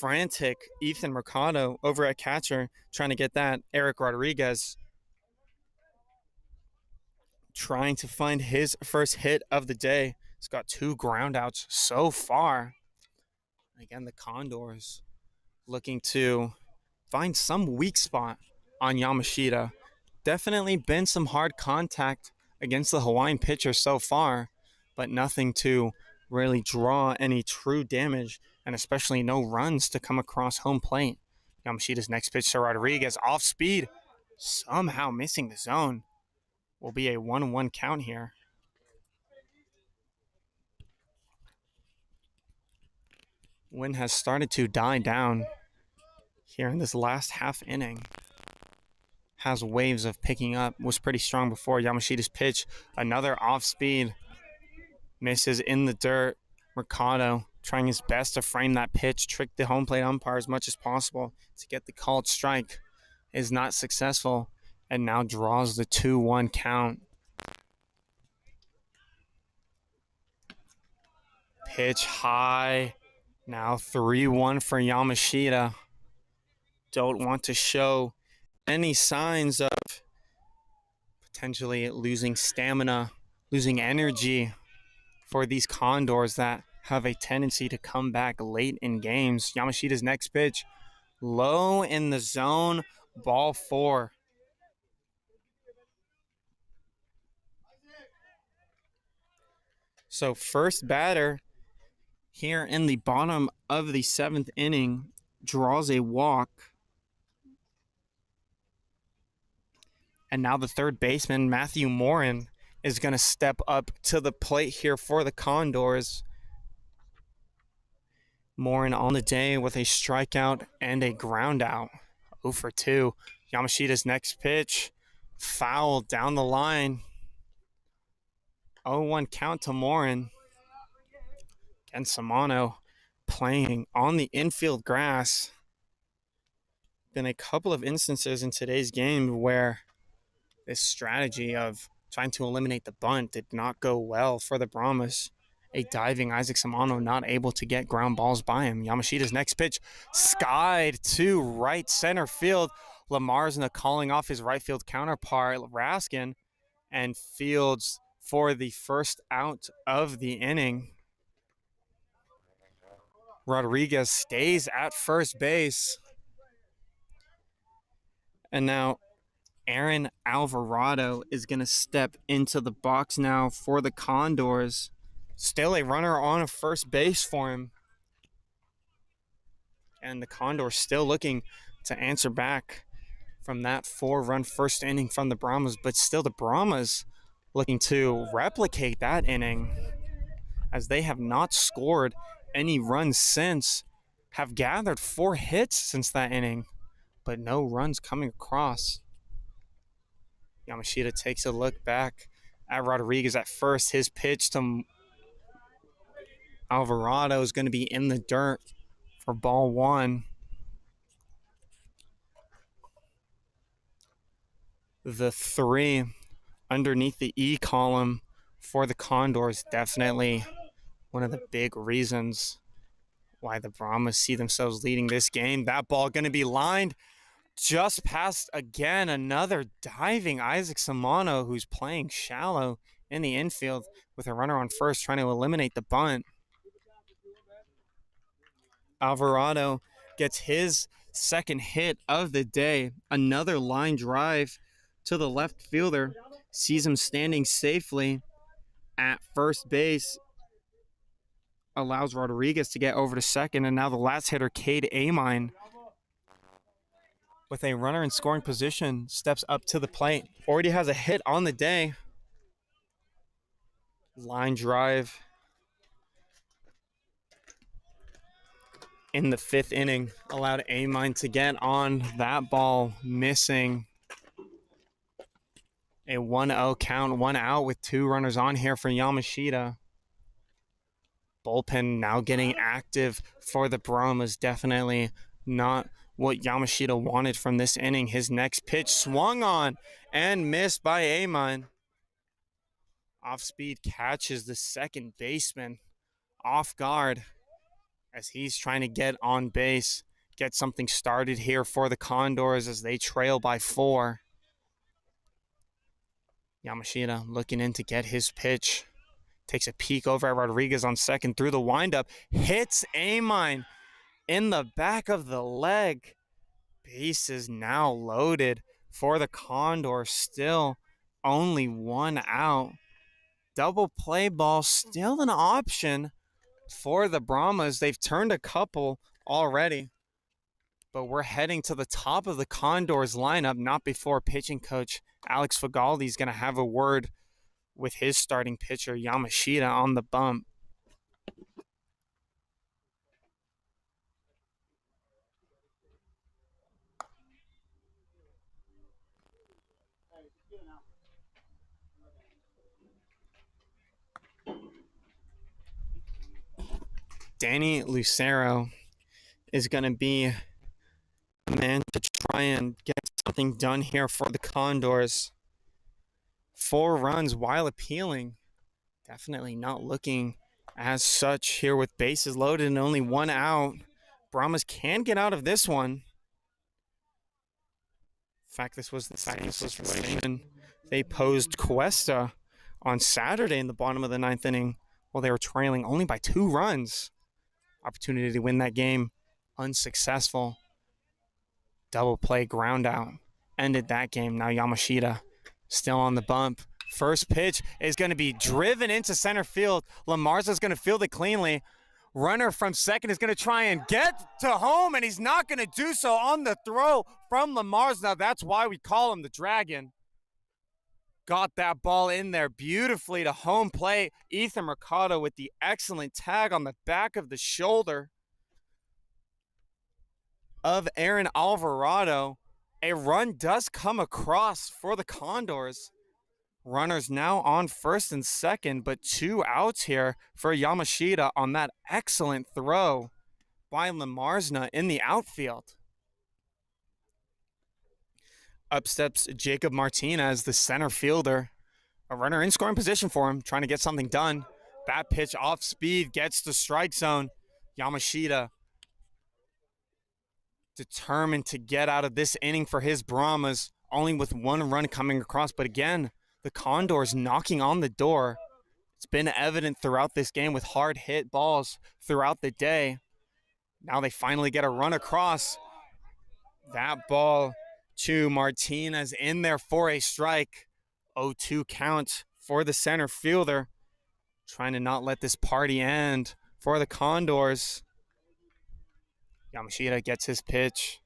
frantic Ethan Mercado over at catcher trying to get that. Eric Rodriguez trying to find his first hit of the day. He's got 2 groundouts so far. Again, the Condors looking to find some weak spot on Yamashita. Definitely been some hard contact against the Hawaiian pitcher so far, but nothing to really draw any true damage, and especially no runs to come across home plate. Yamashita's next pitch to Rodriguez, off speed, somehow missing the zone. Will be a 1-1 count here. Wind has started to die down here in this last half inning. Has waves of picking up, was pretty strong before. Yamashita's pitch, another off speed, misses in the dirt. Mercado trying his best to frame that pitch, trick the home plate umpire as much as possible to get the called strike. Is not successful, and now draws the 2-1 count. Pitch high, now 3-1 for Yamashita. Don't want to show any signs of potentially losing stamina, losing energy for these Condors that have a tendency to come back late in games. Yamashita's next pitch, low in the zone, ball 4. So first batter here in the bottom of the 7th inning draws a walk. And now the third baseman, Matthew Morin, is going to step up to the plate here for the Condors. Morin on the day with a strikeout and a ground out. 0 for 2. Yamashita's next pitch, foul down the line. 0-1 count to Morin. And Samano playing on the infield grass. Been a couple of instances in today's game where this strategy of trying to eliminate the bunt did not go well for the Brahmas. A diving Isaac Samano not able to get ground balls by him. Yamashita's next pitch skied to right center field. Lamarzna calling off his right field counterpart, Raskin, and fields for the first out of the inning. Rodriguez stays at first base. And now Aaron Alvarado is going to step into the box now for the Condors. Still a runner on first base for him. And the Condors still looking to answer back from that 4-run first inning from the Brahmas. But still the Brahmas looking to replicate that inning, as they have not scored any runs since. Have gathered 4 hits since that inning, but no runs coming across. Yamashita takes a look back at Rodriguez at first. His pitch to Alvarado is going to be in the dirt for ball 1. The 3 underneath the E column for the Condors, definitely one of the big reasons why the Brahmas see themselves leading this game. That ball going to be lined just past, again, another diving Isaac Samano, who's playing shallow in the infield with a runner on first, trying to eliminate the bunt. Alvarado gets his second hit of the day. Another line drive to the left fielder. Sees him standing safely at first base. Allows Rodriguez to get over to second. And now the last hitter, Cade Amine, with a runner in scoring position, steps up to the plate. Already has a hit on the day. Line drive in the 5th inning. Allowed A-Mine to get on that ball, missing. A 1-0 count, 1 out with 2 runners on here for Yamashita. Bullpen now getting active for the Brahmas. Definitely not what Yamashita wanted from this inning. His next pitch swung on and missed by A-Mine. Off speed catches the second baseman off guard as he's trying to get on base, get something started here for the Condors as they trail by 4. Yamashita looking in to get his pitch. Takes a peek over at Rodriguez on second through the windup. Hits A-Mine in the back of the leg. Base is now loaded for the Condors. Still only 1 out. Double play ball still an option for the Brahmas. They've turned a couple already. But we're heading to the top of the Condors lineup, not before pitching coach Alex Fagaldi is going to have a word with his starting pitcher, Yamashita, on the bump. Danny Lucero is going to be the man to try and get something done here for the Condors. 4 runs while appealing. Definitely not looking as such here with bases loaded and only 1 out. Brahmas can get out of this one. In fact, this was the same situation they posed Cuesta on Saturday in the bottom of the 9th inning while they were trailing only by 2 runs. Opportunity to win that game, unsuccessful. Double play ground out ended that game. Now Yamashita still on the bump. First pitch is going to be driven into center field. Lamarza's going to field it cleanly. Runner from second is going to try and get to home, and he's not going to do so on the throw from Lamarza. Now that's why we call him the Dragon. Got that ball in there beautifully to home plate. Ethan Mercado with the excellent tag on the back of the shoulder of Aaron Alvarado. A run does come across for the Condors. Runners now on first and second, but 2 outs here for Yamashita on that excellent throw by Lamarza in the outfield. Up steps Jacob Martinez, the center fielder. A runner in scoring position for him, trying to get something done. That pitch off speed gets the strike zone. Yamashita determined to get out of this inning for his Brahmas, only with 1 run coming across. But again, the Condors knocking on the door. It's been evident throughout this game with hard hit balls throughout the day. Now they finally get a run across. That ball to Martinez in there for a strike. 0-2 count for the center fielder. Trying to not let this party end for the Condors. Yamashita gets his pitch.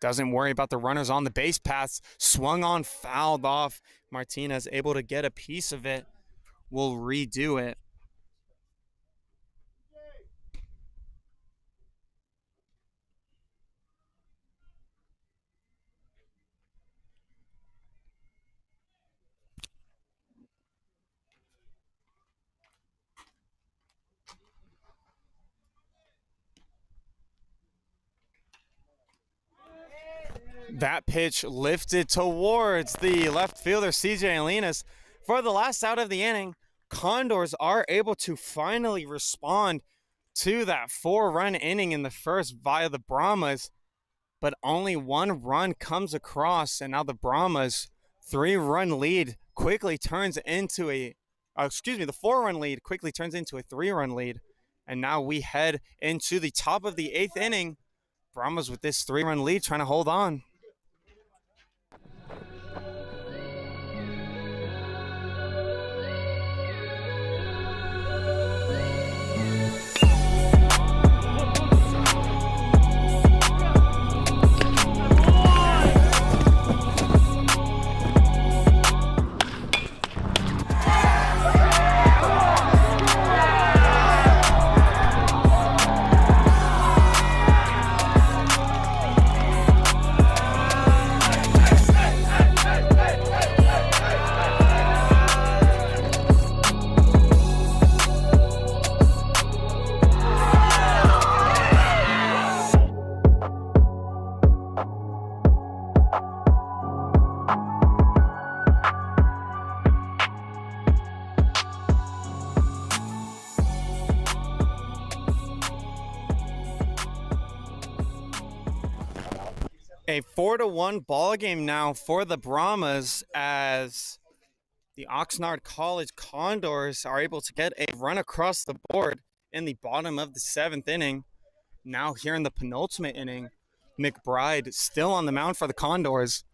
Doesn't worry about the runners on the base paths. Swung on, fouled off. Martinez able to get a piece of it. Will redo it. That pitch lifted towards the left fielder, CJ Alinas. For the last out of the inning, Condors are able to finally respond to that 4-run inning in the first via the Brahmas, but only 1 run comes across, and now the Brahmas 3-run lead quickly turns into the 4-run lead quickly turns into a 3-run lead, and now we head into the top of the 8th inning. Brahmas with this 3-run lead trying to hold on. A 4-1 ball game now for the Brahmas as the Oxnard College Condors are able to get a run across the board in the bottom of the 7th inning. Now here in the penultimate inning, McBride still on the mound for the Condors.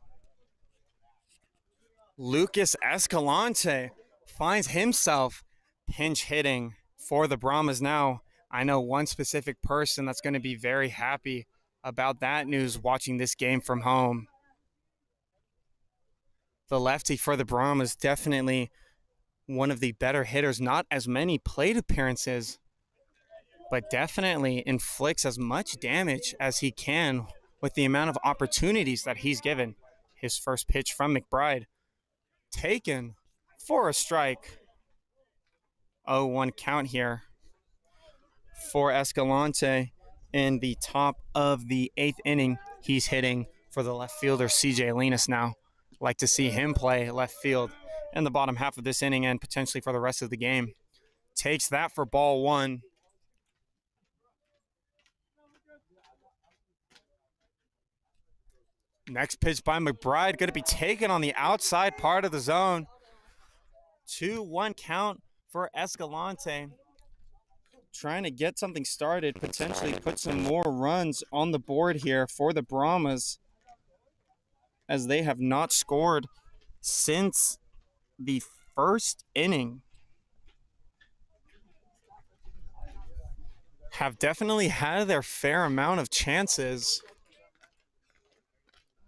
Lucas Escalante finds himself pinch hitting for the Brahmas now. I know one specific person that's going to be very happy about that news watching this game from home. The lefty for the Brahmas, definitely one of the better hitters. Not as many plate appearances, but definitely inflicts as much damage as he can with the amount of opportunities that he's given. His first pitch from McBride, taken for a strike. 0-1 count here for Escalante in the top of the 8th inning. He's hitting for the left fielder, CJ Linus now. Like to see him play left field in the bottom half of this inning and potentially for the rest of the game. Takes that for ball 1. Next pitch by McBride, going to be taken on the outside part of the zone. 2-1 count for Escalante. Trying to get something started, potentially put some more runs on the board here for the Brahmas, as they have not scored since the first inning. Have definitely had their fair amount of chances,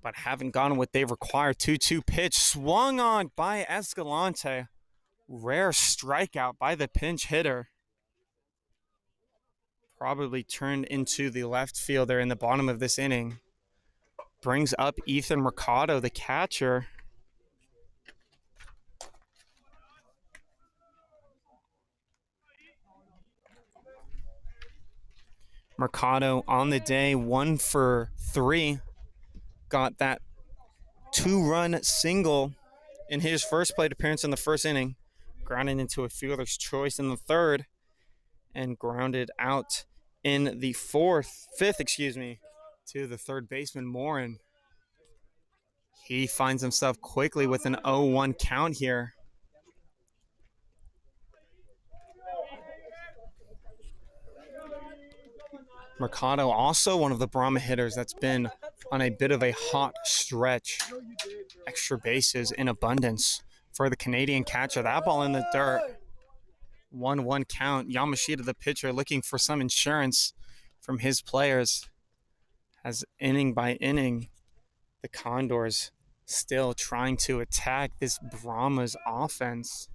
but haven't gotten what they require. 2-2 pitch swung on by Escalante. Rare strikeout by the pinch hitter. Probably turned into the left fielder in the bottom of this inning. Brings up Ethan Mercado, the catcher. Mercado on the day, 1 for 3. Got that 2-run single in his first plate appearance in the first inning. Grounded into a fielder's choice in the 3rd and grounded out in the 5th, to the third baseman, Morin. He finds himself quickly with an 0-1 count here. Mercado, also one of the Brahma hitters that's been on a bit of a hot stretch. Extra bases in abundance for the Canadian catcher. That ball in the dirt. 1-1 count. Yamashita, the pitcher, looking for some insurance from his players. As inning by inning, the Condors still trying to attack this Brahmas offense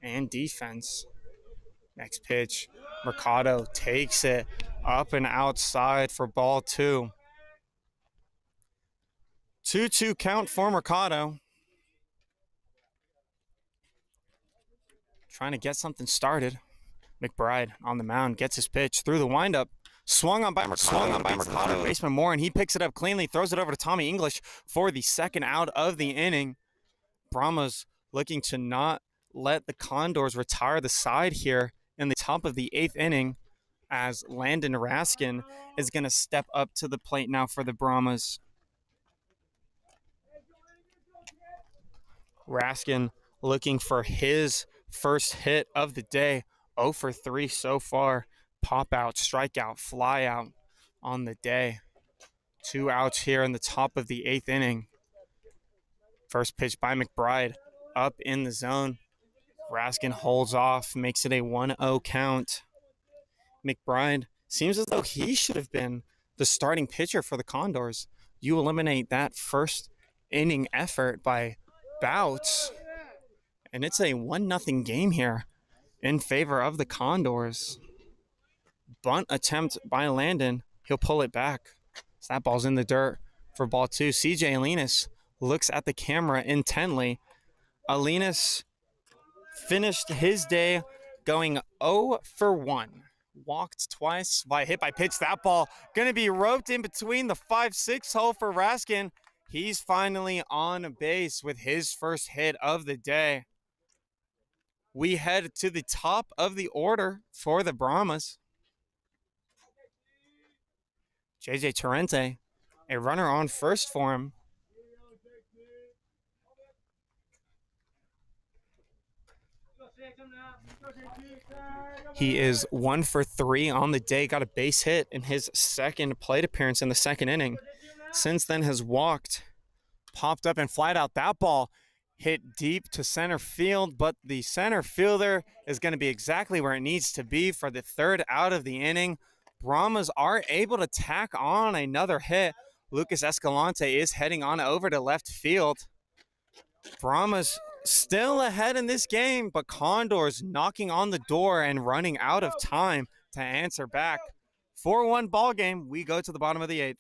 and defense. Next pitch, Mercado takes it up and outside for ball 2. 2-2 count for Mercado. Trying to get something started. McBride on the mound, gets his pitch through the windup. Swung on by Mercado. Baseman Moore, and he picks it up cleanly, throws it over to Tommy English for the second out of the inning. Brahmas looking to not let the Condors retire the side here in the top of the 8th inning, as Landon Raskin is going to step up to the plate now for the Brahmas. Raskin looking for his first hit of the day. 0 for 3 so far. Pop out, strikeout, fly out on the day. 2 outs here in the top of the 8th inning. First pitch by McBride up in the zone. Raskin holds off, makes it a 1-0 count. McBride seems as though he should have been the starting pitcher for the Condors. You eliminate that first inning effort by Bouts, and it's a 1-0 game here in favor of the Condors. Bunt attempt by Landon. He'll pull it back. So that ball's in the dirt for ball 2. CJ Linus looks at the camera intently. Linus finished his day going 0 for 1. Walked twice by hit by pitch. That ball going to be roped in between the 5-6 hole for Raskin. He's finally on base with his first hit of the day. We head to the top of the order for the Brahmas. JJ Torrente A runner on first for him. He is 1 for 3 on the day. Got a base hit in his second plate appearance in the second inning. Since then has walked, popped up and flied out. That ball hit deep to center field, but the center fielder is going to be exactly where it needs to be for the third out of the inning. Brahmas are able to tack on another hit. Lucas Escalante is heading on over to left field. Brahmas still ahead in this game, but Condors knocking on the door and running out of time to answer back. 4-1 ball game. We go to the bottom of the 8th.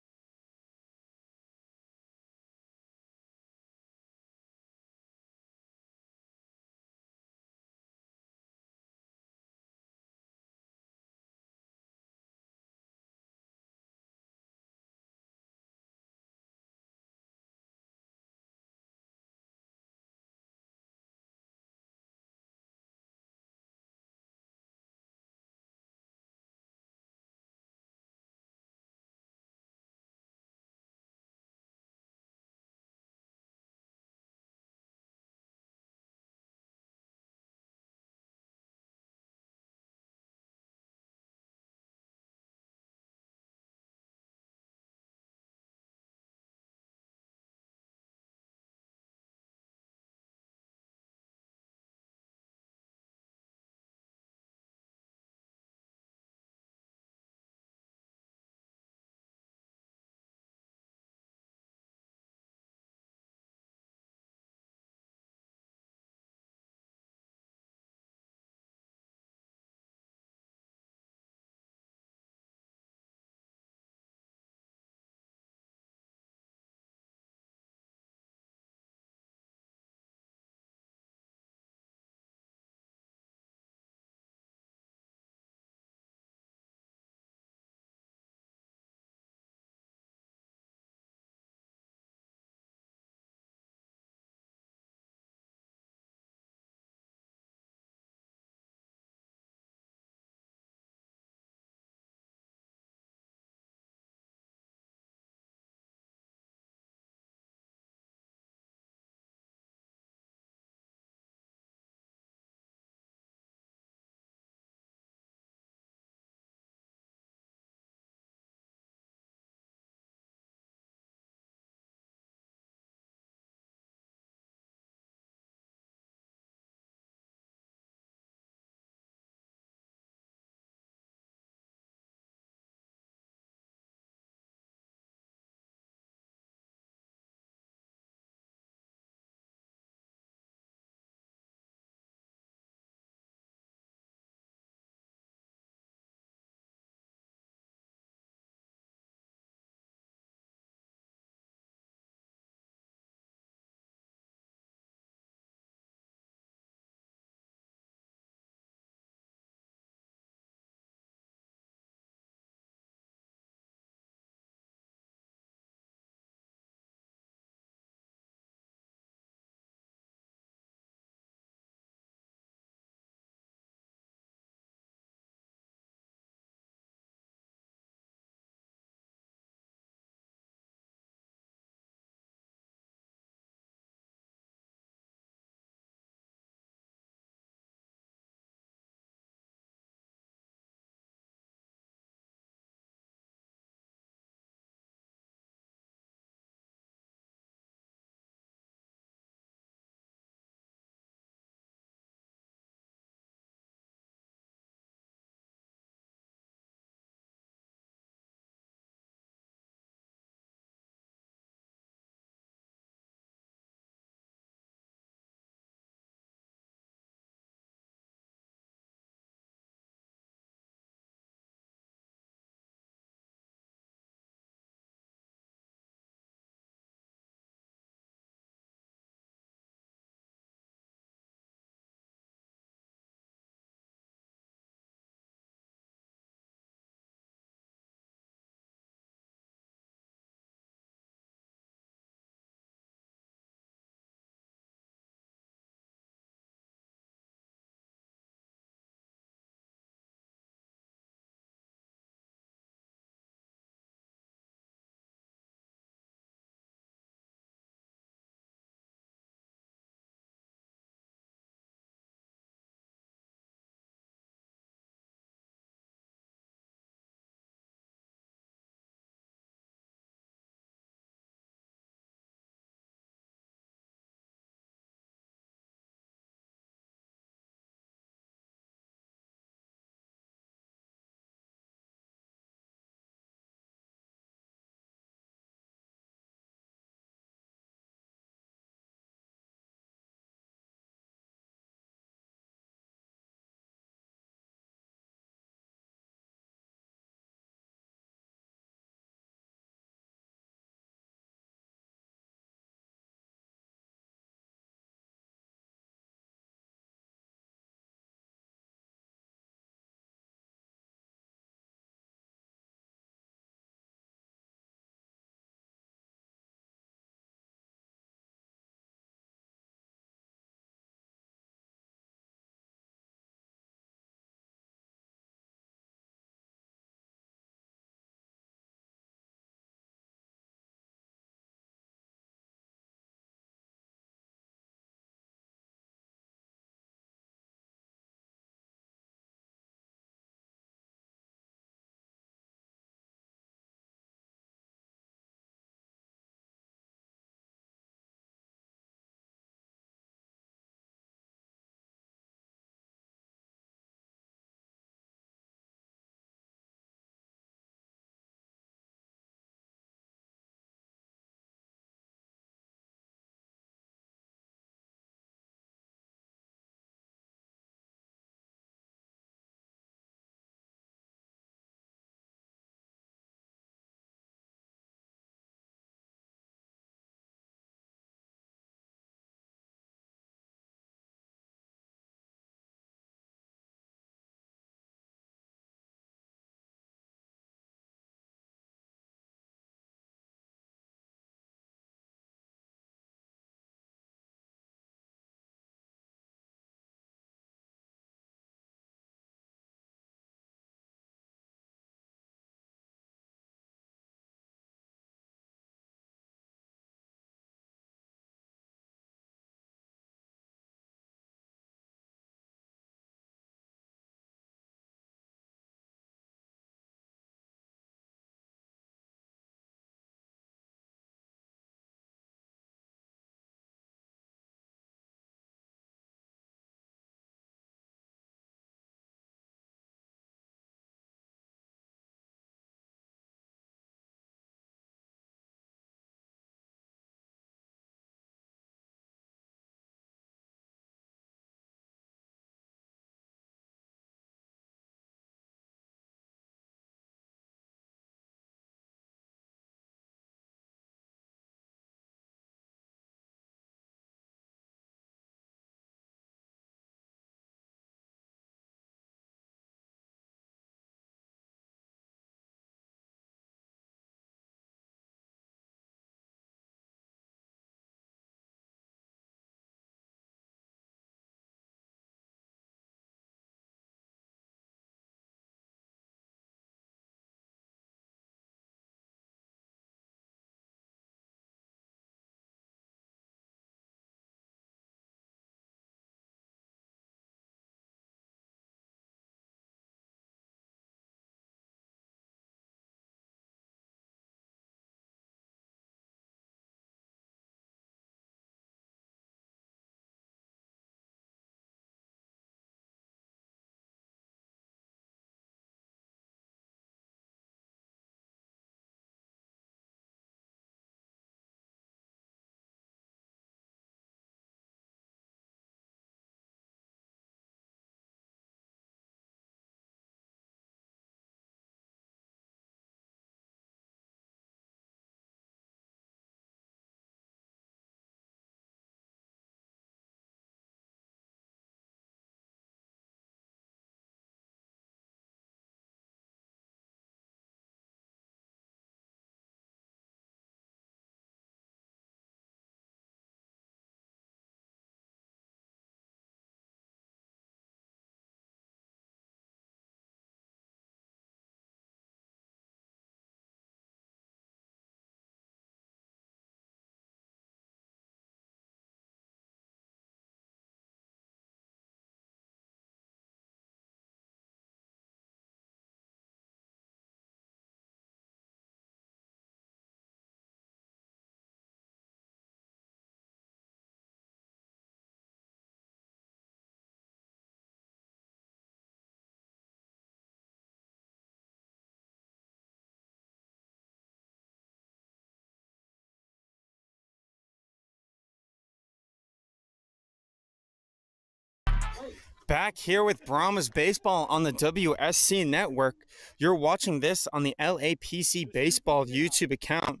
Back here with Brahmas Baseball on the WSC Network. You're watching this on the LAPC Baseball YouTube account.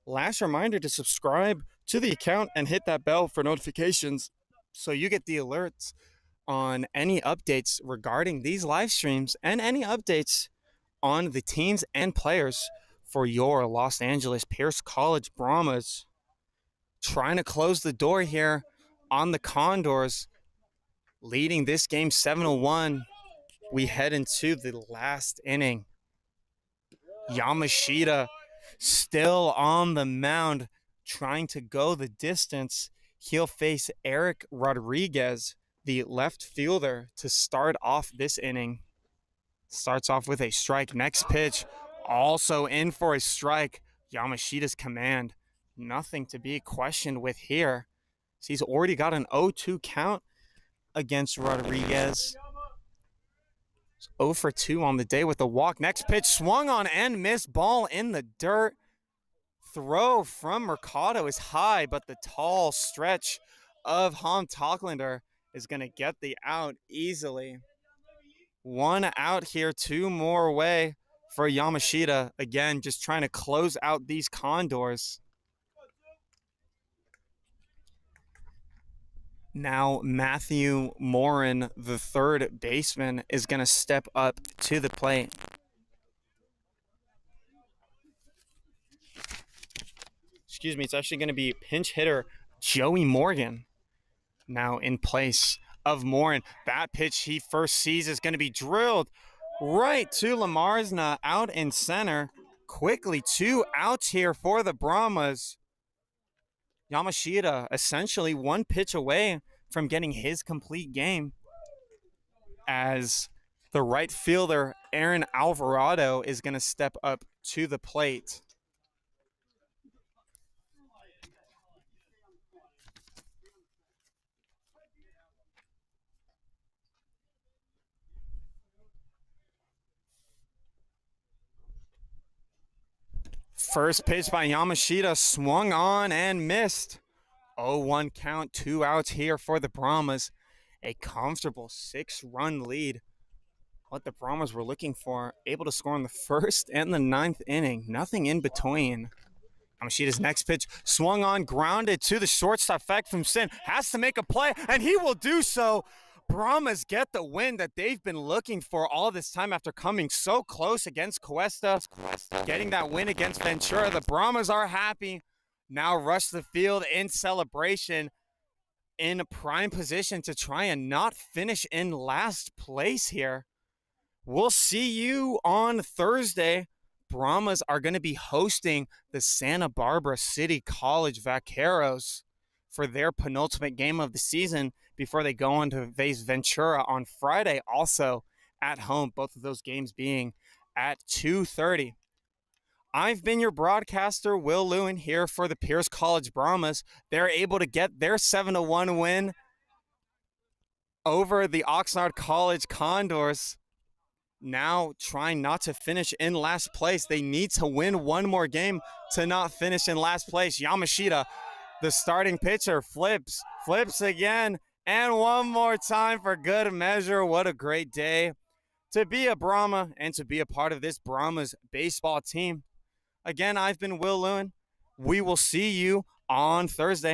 Last reminder to subscribe to the account and hit that bell for notifications so you get the alerts on any updates regarding these live streams and any updates on the teams and players for your Los Angeles Pierce College Brahmas. Trying to close the door here on the Condors, leading this game 7-1. We head into the last inning. Yamashita still on the mound, trying to go the distance. He'll face Eric Rodriguez, the left fielder, to start off this inning. Starts off with a strike. Next pitch, also in for a strike. Yamashita's command, nothing to be questioned with here. He's already got an 0-2 count against Rodriguez. 0 for 2 on the day with a walk. Next pitch, swung on and missed. Ball in the dirt. Throw from Mercado is high, but the tall stretch of Ham Tocklander is going to get the out easily. 1 out here, 2 more away for Yamashita. Again, just trying to close out these Condors. Now Matthew Morin, the third baseman, is going to step up to the plate. Excuse me, it's actually going to be pinch hitter Joey Morgan now in place of Morin. That pitch he first sees is going to be drilled right to Lamarsna out in center. Quickly 2 outs here for the Brahmas. Yamashita essentially 1 pitch away from getting his complete game, as the right fielder Aaron Alvarado is going to step up to the plate. First pitch by Yamashita, swung on and missed. 0-1 count, 2 outs here for the Brahmas. A comfortable 6-run lead. What the Brahmas were looking for, able to score in the first and the 9th inning. Nothing in between. Yamashita's next pitch, swung on, grounded to the shortstop. Feck from Sin has to make a play, and he will do so. Brahmas get the win that they've been looking for all this time after coming so close against Cuesta. Getting that win against Ventura. The Brahmas are happy. Now rush the field in celebration, in a prime position to try and not finish in last place here. We'll see you on Thursday. Brahmas are going to be hosting the Santa Barbara City College Vaqueros for their penultimate game of the season before they go on to face Ventura on Friday, also at home, both of those games being at 2:30. I've been your broadcaster, Will Lewin, here for the Pierce College Brahmas. They're able to get their 7-1 win over the Oxnard College Condors. Now trying not to finish in last place. They need to win 1 more game to not finish in last place. Yamashita, the starting pitcher, flips again, and 1 more time for good measure. What a great day to be a Brahma and to be a part of this Brahmas baseball team. Again, I've been Will Lewin. We will see you on Thursday.